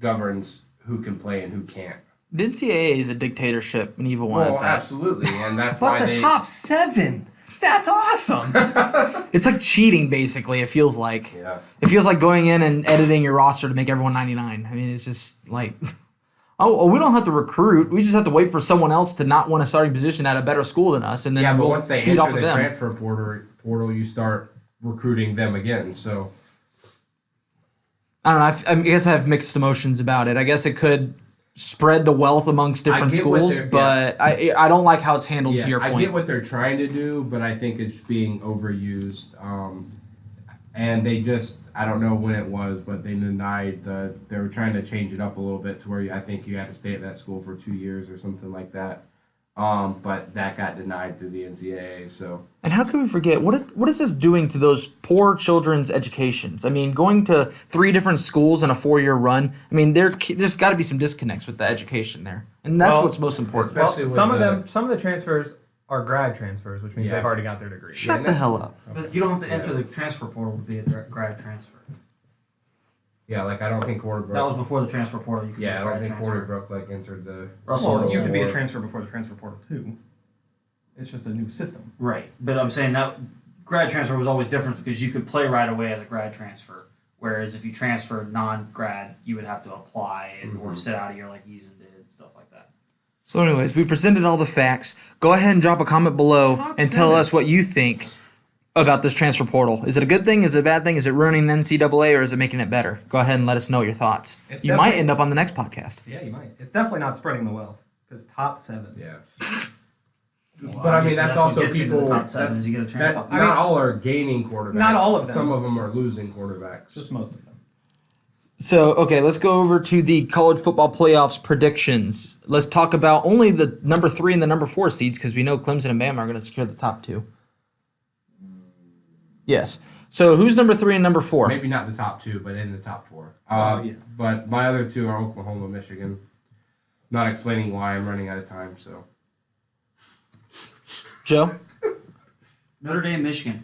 [SPEAKER 4] governs who can play and who can't.
[SPEAKER 1] The NCAA is a dictatorship, an evil one.
[SPEAKER 4] Well, absolutely, and that's
[SPEAKER 2] But
[SPEAKER 4] why
[SPEAKER 2] the
[SPEAKER 4] they.
[SPEAKER 2] top 7. That's awesome.
[SPEAKER 1] It's like cheating, basically. It feels like.
[SPEAKER 4] Yeah.
[SPEAKER 1] It feels like going in and editing your roster to make everyone 99. I mean, it's just like, we don't have to recruit. We just have to wait for someone else to not win a starting position at a better school than us, and then
[SPEAKER 4] But
[SPEAKER 1] we'll
[SPEAKER 4] once they
[SPEAKER 1] feed off
[SPEAKER 4] enter
[SPEAKER 1] of
[SPEAKER 4] the
[SPEAKER 1] them.
[SPEAKER 4] transfer portal, you start recruiting them again. So
[SPEAKER 1] I don't know. I guess I have mixed emotions about it. I guess it could spread the wealth amongst different
[SPEAKER 4] get what
[SPEAKER 1] schools,
[SPEAKER 4] they're-
[SPEAKER 1] but I don't like how it's handled. To your
[SPEAKER 4] I
[SPEAKER 1] point,
[SPEAKER 4] get what they're trying to do, but I think it's being overused. And they just, I don't know when it was, but they denied they were trying to change it up a little bit to where I think you had to stay at that school for 2 years or something like that. But that got denied through the NCAA. So
[SPEAKER 1] and how can we forget what is this doing to those poor children's educations? I mean, going to 3 different schools in a 4-year run. I mean, there's got to be some disconnects with the education there, and that's
[SPEAKER 2] Well,
[SPEAKER 1] what's most important.
[SPEAKER 2] Well,
[SPEAKER 4] Especially with
[SPEAKER 2] some of the transfers are grad transfers, which means
[SPEAKER 4] Yeah.
[SPEAKER 2] they've already got their degree.
[SPEAKER 1] Shut the hell up.
[SPEAKER 3] But you don't have to enter the transfer portal to be a grad transfer.
[SPEAKER 4] yeah, like I don't think Quarterbrook.
[SPEAKER 3] That was before the transfer portal. You could
[SPEAKER 4] Yeah, I
[SPEAKER 3] be a
[SPEAKER 4] don't
[SPEAKER 3] grad
[SPEAKER 4] think
[SPEAKER 3] transfer.
[SPEAKER 4] Quarterbrook like entered the.
[SPEAKER 3] Russell
[SPEAKER 2] Well,
[SPEAKER 3] was
[SPEAKER 2] you have to be a
[SPEAKER 4] Or-
[SPEAKER 2] transfer before the transfer portal too. It's just a new system.
[SPEAKER 3] Right, but I'm saying that grad transfer was always different because you could play right away as a grad transfer. Whereas if you transferred non-grad, you would have to apply or sit out a year like Eason did, stuff like that.
[SPEAKER 1] So, anyways, we presented all the facts. Go ahead and drop a comment below and tell us what you think about this transfer portal. Is it a good thing? Is it a bad thing? Is it ruining the NCAA or is it making it better? Go ahead and let us know your thoughts.
[SPEAKER 2] It's
[SPEAKER 1] You might
[SPEAKER 2] definitely-
[SPEAKER 1] end up on the next podcast.
[SPEAKER 2] Yeah, you might. It's definitely not spreading the wealth because top 7.
[SPEAKER 4] Yeah.
[SPEAKER 3] Well,
[SPEAKER 4] But I mean,
[SPEAKER 3] obviously
[SPEAKER 4] that's
[SPEAKER 3] what
[SPEAKER 4] also
[SPEAKER 3] gets you to the
[SPEAKER 4] people.
[SPEAKER 3] top 7 is you get a transfer.
[SPEAKER 4] Not all are gaining quarterbacks.
[SPEAKER 2] Not all of them.
[SPEAKER 4] Some of them are losing quarterbacks.
[SPEAKER 2] Just most of them.
[SPEAKER 1] So, okay, let's go over to the college football playoffs predictions. Let's talk about only the number 3 and the number 4 seeds because we know Clemson and Bama are going to secure the top 2. Yes. So, who's number 3 and number 4?
[SPEAKER 4] Maybe not the top 2, but in the top 4.
[SPEAKER 2] Yeah.
[SPEAKER 4] But my other 2 are Oklahoma, Michigan. Not explaining why I'm running out of time. So
[SPEAKER 1] Joe?
[SPEAKER 3] Notre Dame, Michigan.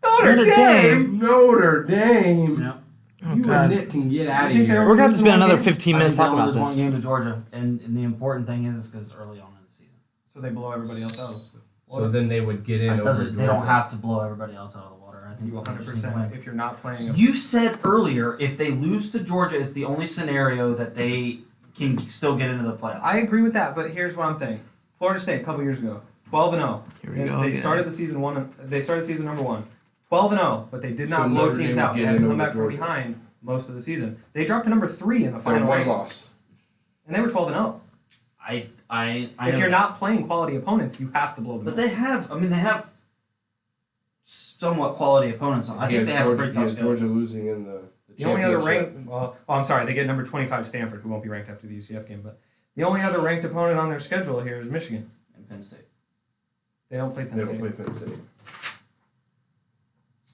[SPEAKER 1] Notre Dame.
[SPEAKER 4] Notre Dame.
[SPEAKER 3] You know,
[SPEAKER 1] Oh,
[SPEAKER 4] You
[SPEAKER 1] God.
[SPEAKER 4] and Nick can get out of
[SPEAKER 2] think
[SPEAKER 4] here.
[SPEAKER 2] they're-
[SPEAKER 1] We're going to have to spend another
[SPEAKER 2] game?
[SPEAKER 1] 15 minutes
[SPEAKER 3] I think
[SPEAKER 1] talking
[SPEAKER 3] they
[SPEAKER 1] about
[SPEAKER 3] only lose
[SPEAKER 1] this.
[SPEAKER 3] one game to Georgia, and the important thing is because it's early on in the season.
[SPEAKER 2] So they blow everybody else out.
[SPEAKER 4] So then they would get in
[SPEAKER 3] It
[SPEAKER 4] over
[SPEAKER 3] doesn't. They don't
[SPEAKER 4] Georgia.
[SPEAKER 3] have to blow everybody else out of the water. I think
[SPEAKER 2] You
[SPEAKER 3] they just need to
[SPEAKER 2] 100%
[SPEAKER 3] win.
[SPEAKER 2] if you're not playing. A,
[SPEAKER 3] You said earlier if they lose to Georgia, it's the only scenario that they can still get into the playoffs.
[SPEAKER 2] I agree with that, but here's what I'm saying. Florida State a couple years ago, 12-0.
[SPEAKER 1] Here we
[SPEAKER 2] They-
[SPEAKER 1] go
[SPEAKER 2] They
[SPEAKER 1] again.
[SPEAKER 2] started the season They started season number 1, 12-0, but they did not
[SPEAKER 4] So
[SPEAKER 2] blow
[SPEAKER 4] Notre
[SPEAKER 2] teams
[SPEAKER 4] Dame
[SPEAKER 2] out.
[SPEAKER 4] would
[SPEAKER 2] They
[SPEAKER 4] get
[SPEAKER 2] had to
[SPEAKER 4] in
[SPEAKER 2] come
[SPEAKER 4] over
[SPEAKER 2] back from
[SPEAKER 4] Georgia.
[SPEAKER 2] behind most of the season. They dropped to number 3 in the
[SPEAKER 4] Their
[SPEAKER 2] final
[SPEAKER 4] one
[SPEAKER 2] eight,
[SPEAKER 4] loss.
[SPEAKER 2] and they were 12-0.
[SPEAKER 3] I
[SPEAKER 2] If
[SPEAKER 3] know
[SPEAKER 2] you're
[SPEAKER 3] that.
[SPEAKER 2] not playing quality opponents, you have to blow them.
[SPEAKER 3] But
[SPEAKER 2] out.
[SPEAKER 3] they have. I mean, they have somewhat quality opponents. I think they have a pretty tough schedule.
[SPEAKER 4] losing in the
[SPEAKER 2] The only other
[SPEAKER 4] championship.
[SPEAKER 2] ranked, I'm sorry, they get number 25 Stanford, who won't be ranked after the UCF game. But the only other ranked opponent on their schedule here is Michigan.
[SPEAKER 3] And Penn State.
[SPEAKER 2] They don't play Penn
[SPEAKER 4] They don't
[SPEAKER 2] State.
[SPEAKER 4] play Penn State.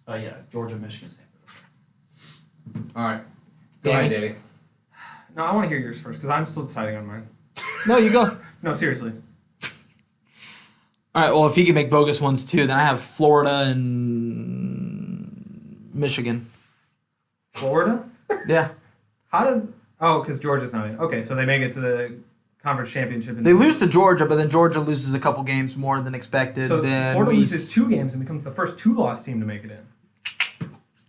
[SPEAKER 3] Yeah, Georgia, Michigan, Stanford.
[SPEAKER 4] All right. Go ahead,
[SPEAKER 1] Danny?
[SPEAKER 4] Danny.
[SPEAKER 2] No, I want to hear yours first because I'm still deciding on mine.
[SPEAKER 1] No, you go.
[SPEAKER 2] No, seriously.
[SPEAKER 1] All right, well, if he can make bogus ones too, then I have Florida and Michigan.
[SPEAKER 2] Florida?
[SPEAKER 1] Yeah.
[SPEAKER 2] How does? Oh, because Georgia's not in. Okay, so they make it to the conference championship.
[SPEAKER 1] They lose to Georgia, but then Georgia loses a couple games more than expected.
[SPEAKER 2] So
[SPEAKER 1] then
[SPEAKER 2] Florida
[SPEAKER 1] we
[SPEAKER 2] loses 2 games and becomes the first 2-loss team to make it in.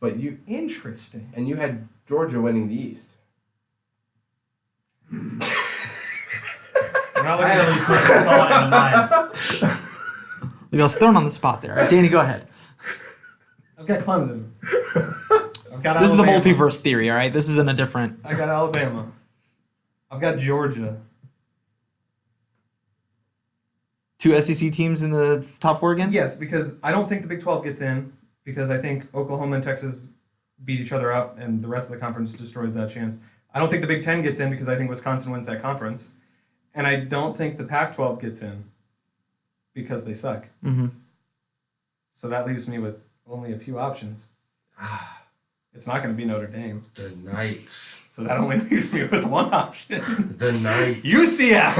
[SPEAKER 4] But you
[SPEAKER 2] Interesting.
[SPEAKER 4] had Georgia winning the East.
[SPEAKER 2] You're not
[SPEAKER 3] I
[SPEAKER 2] looking
[SPEAKER 3] at least put some thought into mine.
[SPEAKER 1] I was thrown on the spot there. All right, Danny, go ahead.
[SPEAKER 2] I've got Clemson. I've got
[SPEAKER 1] This is the
[SPEAKER 2] Alabama.
[SPEAKER 1] multiverse theory, all right? This isn't a different...
[SPEAKER 2] I got Alabama. I've got Georgia.
[SPEAKER 1] 2 SEC teams in the top 4 again?
[SPEAKER 2] Yes, because I don't think the Big 12 gets in because I think Oklahoma and Texas beat each other up and the rest of the conference destroys that chance. I don't think the Big Ten gets in because I think Wisconsin wins that conference. And I don't think the Pac-12 gets in because they suck.
[SPEAKER 1] Mm-hmm.
[SPEAKER 2] So that leaves me with only a few options. It's not going to be Notre Dame.
[SPEAKER 4] The Knights.
[SPEAKER 2] So that only leaves me with one option.
[SPEAKER 4] The Knights.
[SPEAKER 2] UCF.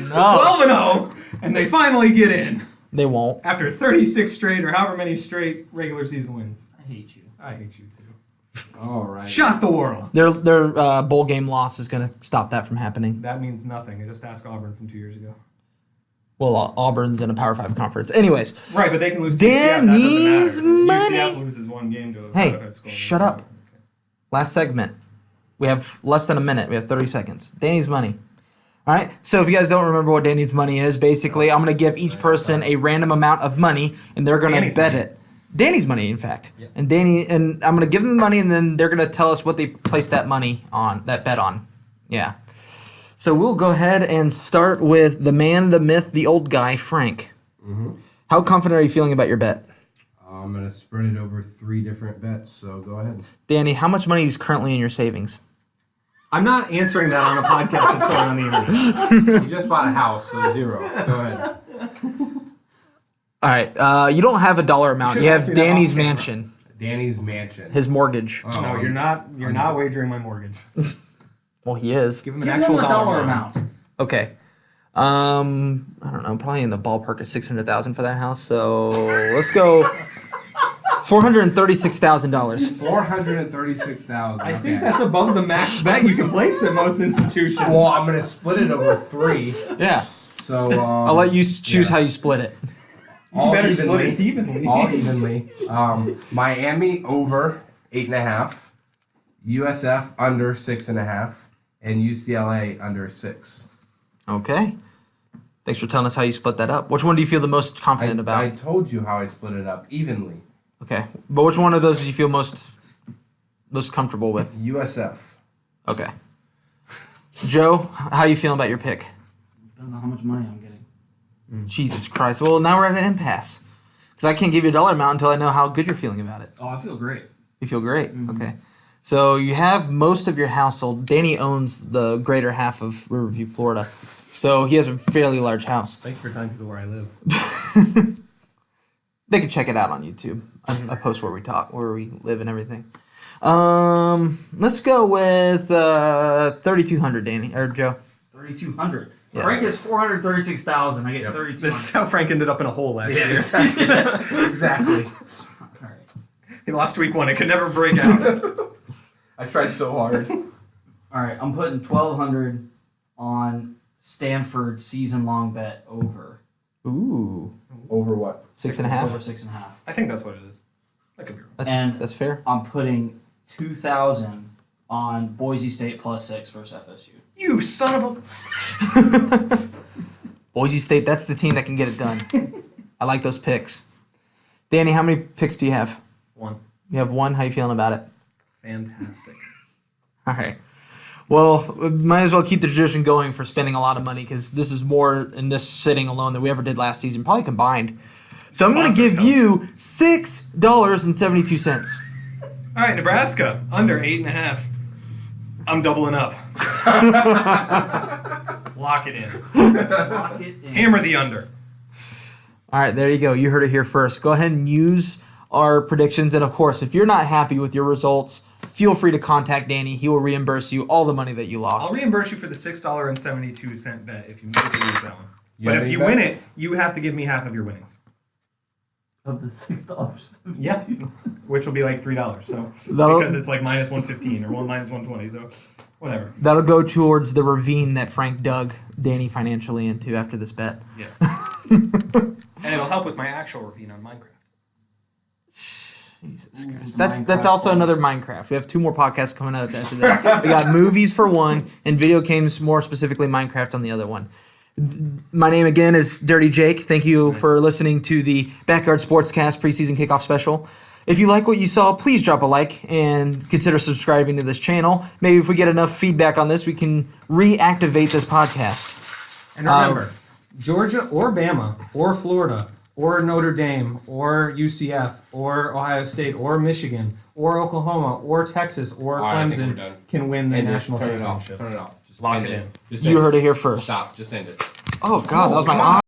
[SPEAKER 1] No.
[SPEAKER 2] 12-0. And they finally get in.
[SPEAKER 1] They won't.
[SPEAKER 2] After 36 straight or however many straight regular season wins.
[SPEAKER 3] I hate you.
[SPEAKER 2] I hate you too.
[SPEAKER 4] All right.
[SPEAKER 2] Shock the world.
[SPEAKER 1] Their bowl game loss is going to stop that from happening.
[SPEAKER 2] That means nothing. I just asked Auburn from 2 years ago.
[SPEAKER 1] Well, Auburn's in a Power 5 conference. Anyways.
[SPEAKER 2] Right, but they can lose.
[SPEAKER 1] Danny's money.
[SPEAKER 2] UCF loses one game to a
[SPEAKER 1] Hey,
[SPEAKER 2] Power 5 school.
[SPEAKER 1] shut up.
[SPEAKER 2] Okay.
[SPEAKER 1] Last segment. We have less than a minute. We have 30 seconds. Danny's money. All right. So if you guys don't remember what Danny's money is, basically, I'm going to give each person a random amount of money, and they're going to bet it. Danny's money, in fact.
[SPEAKER 2] Yep.
[SPEAKER 1] And I'm going to give them the money, and then they're going to tell us what they placed that money on, that bet on. Yeah. So we'll go ahead and start with the man, the myth, the old guy, Frank.
[SPEAKER 4] Mm-hmm.
[SPEAKER 1] How confident are you feeling about your bet?
[SPEAKER 4] I'm going to spread it over 3 different bets, so go ahead.
[SPEAKER 1] Danny, how much money is currently in your savings?
[SPEAKER 2] I'm not answering that on a podcast that's going on the internet.
[SPEAKER 4] You just bought a house, so 0. Go ahead.
[SPEAKER 1] All right. You don't have a dollar amount. You
[SPEAKER 2] ask
[SPEAKER 1] have
[SPEAKER 2] me that
[SPEAKER 1] Danny's
[SPEAKER 2] off camera.
[SPEAKER 1] mansion,
[SPEAKER 4] Danny's mansion.
[SPEAKER 1] his mortgage.
[SPEAKER 4] Oh,
[SPEAKER 2] No, you're not. You're not wagering my mortgage.
[SPEAKER 1] Well, he is.
[SPEAKER 2] Give him an
[SPEAKER 3] Give
[SPEAKER 2] actual
[SPEAKER 3] them a dollar amount.
[SPEAKER 1] Okay. I don't know. Probably in the ballpark of $600,000 for that house. So let's go $436,000.
[SPEAKER 4] $436,000.
[SPEAKER 2] I think that's above the max bet you can place at most institutions.
[SPEAKER 4] Well, I'm going to split it over 3.
[SPEAKER 1] Yeah.
[SPEAKER 4] So
[SPEAKER 1] I'll let you choose how you split it.
[SPEAKER 2] You better split it evenly.
[SPEAKER 4] All evenly. Miami over 8.5. USF under 6.5. And UCLA under 6.
[SPEAKER 1] Okay. Thanks for telling us how you split that up. Which one do you feel the most confident about?
[SPEAKER 4] I told you how I split it up evenly.
[SPEAKER 1] Okay. But which one of those do you feel most comfortable with?
[SPEAKER 4] USF.
[SPEAKER 1] Okay. Joe, how are you feeling about your pick?
[SPEAKER 3] Depends on how much money I'm getting.
[SPEAKER 1] Jesus Christ. Well, now we're at an impasse. Because I can't give you a dollar amount until I know how good you're feeling about it.
[SPEAKER 3] Oh, I feel great.
[SPEAKER 1] You feel great?
[SPEAKER 3] Mhm.
[SPEAKER 1] Okay. So you have most of your household. Danny owns the greater half of Riverview, Florida. So he has a fairly large house.
[SPEAKER 2] Thank you for telling people where I live.
[SPEAKER 1] They can check it out on YouTube. I post where we live and everything. Let's go with 3,200, Danny or Joe.
[SPEAKER 3] 3,200.
[SPEAKER 1] Yes.
[SPEAKER 3] Frank is 436,000. I get 3,200.
[SPEAKER 2] This is how Frank ended up in a hole last
[SPEAKER 3] Yeah,
[SPEAKER 2] year.
[SPEAKER 4] Exactly.
[SPEAKER 3] All right.
[SPEAKER 2] He lost week 1. It could never break out.
[SPEAKER 4] I tried so hard.
[SPEAKER 3] All right. I'm putting 1,200 on Stanford season-long bet over.
[SPEAKER 1] Ooh,
[SPEAKER 4] Over what?
[SPEAKER 1] 6.5.
[SPEAKER 3] Over 6.5.
[SPEAKER 2] I think that's what it is. I could be wrong.
[SPEAKER 1] That's fair.
[SPEAKER 3] I'm putting 2,000 on Boise State +6 versus FSU.
[SPEAKER 2] You son of a...
[SPEAKER 1] Boise State, that's the team that can get it done. I like those picks. Danny, how many picks do you have?
[SPEAKER 2] 1.
[SPEAKER 1] You have 1. How you feeling about it?
[SPEAKER 2] Fantastic.
[SPEAKER 1] All right. Well, we might as well keep the tradition going for spending a lot of money because this is more in this sitting alone than we ever did last season, probably combined. So I'm going to give you $6.72.
[SPEAKER 2] All right, Nebraska, under 8.5. I'm doubling up. Lock it in.
[SPEAKER 3] Lock it in.
[SPEAKER 2] Hammer the under.
[SPEAKER 1] All right, there you go. You heard it here first. Go ahead and use our predictions. And, of course, if you're not happy with your results, feel free to contact Danny. He will reimburse you all the money that you lost.
[SPEAKER 2] I'll reimburse you for the $6.72 bet if you lose that one.
[SPEAKER 4] You
[SPEAKER 2] But
[SPEAKER 4] have
[SPEAKER 2] if
[SPEAKER 4] any
[SPEAKER 2] you
[SPEAKER 4] bets?
[SPEAKER 2] win it, you have to give me half of your winnings.
[SPEAKER 3] Of the $6.
[SPEAKER 2] Yeah, which will be like $3. So
[SPEAKER 1] That'll-
[SPEAKER 2] because it's like minus 115 or minus 120. So whatever.
[SPEAKER 1] That'll go towards the ravine that Frank dug Danny financially into after this bet.
[SPEAKER 2] Yeah. And it'll help with my actual ravine on Minecraft.
[SPEAKER 1] Jesus
[SPEAKER 3] Ooh,
[SPEAKER 1] Christ.
[SPEAKER 3] Minecraft
[SPEAKER 1] That's also
[SPEAKER 3] balls.
[SPEAKER 1] another Minecraft. We have 2 more podcasts coming out after this. We got movies for one and video games, more specifically Minecraft on the other one. My name again is DirtyJake. Thank you for listening to the Backyard Sportscast preseason kickoff special. If you like what you saw, please drop a like and consider subscribing to this channel. Maybe if we get enough feedback on this, we can reactivate this podcast.
[SPEAKER 2] And remember, Georgia or Bama or Florida or Notre Dame, or UCF, or Ohio State, or Michigan, or Oklahoma, or Texas, or
[SPEAKER 4] All right, I think we're
[SPEAKER 2] Clemson
[SPEAKER 4] done.
[SPEAKER 2] can win the
[SPEAKER 4] End it.
[SPEAKER 2] national
[SPEAKER 4] Turn
[SPEAKER 2] championship.
[SPEAKER 4] Turn it off. Just
[SPEAKER 2] Lock
[SPEAKER 4] end
[SPEAKER 2] it in.
[SPEAKER 4] Just
[SPEAKER 1] You
[SPEAKER 4] end
[SPEAKER 1] heard it here first.
[SPEAKER 4] Stop. Just end it.
[SPEAKER 1] Oh God, that was my
[SPEAKER 2] God.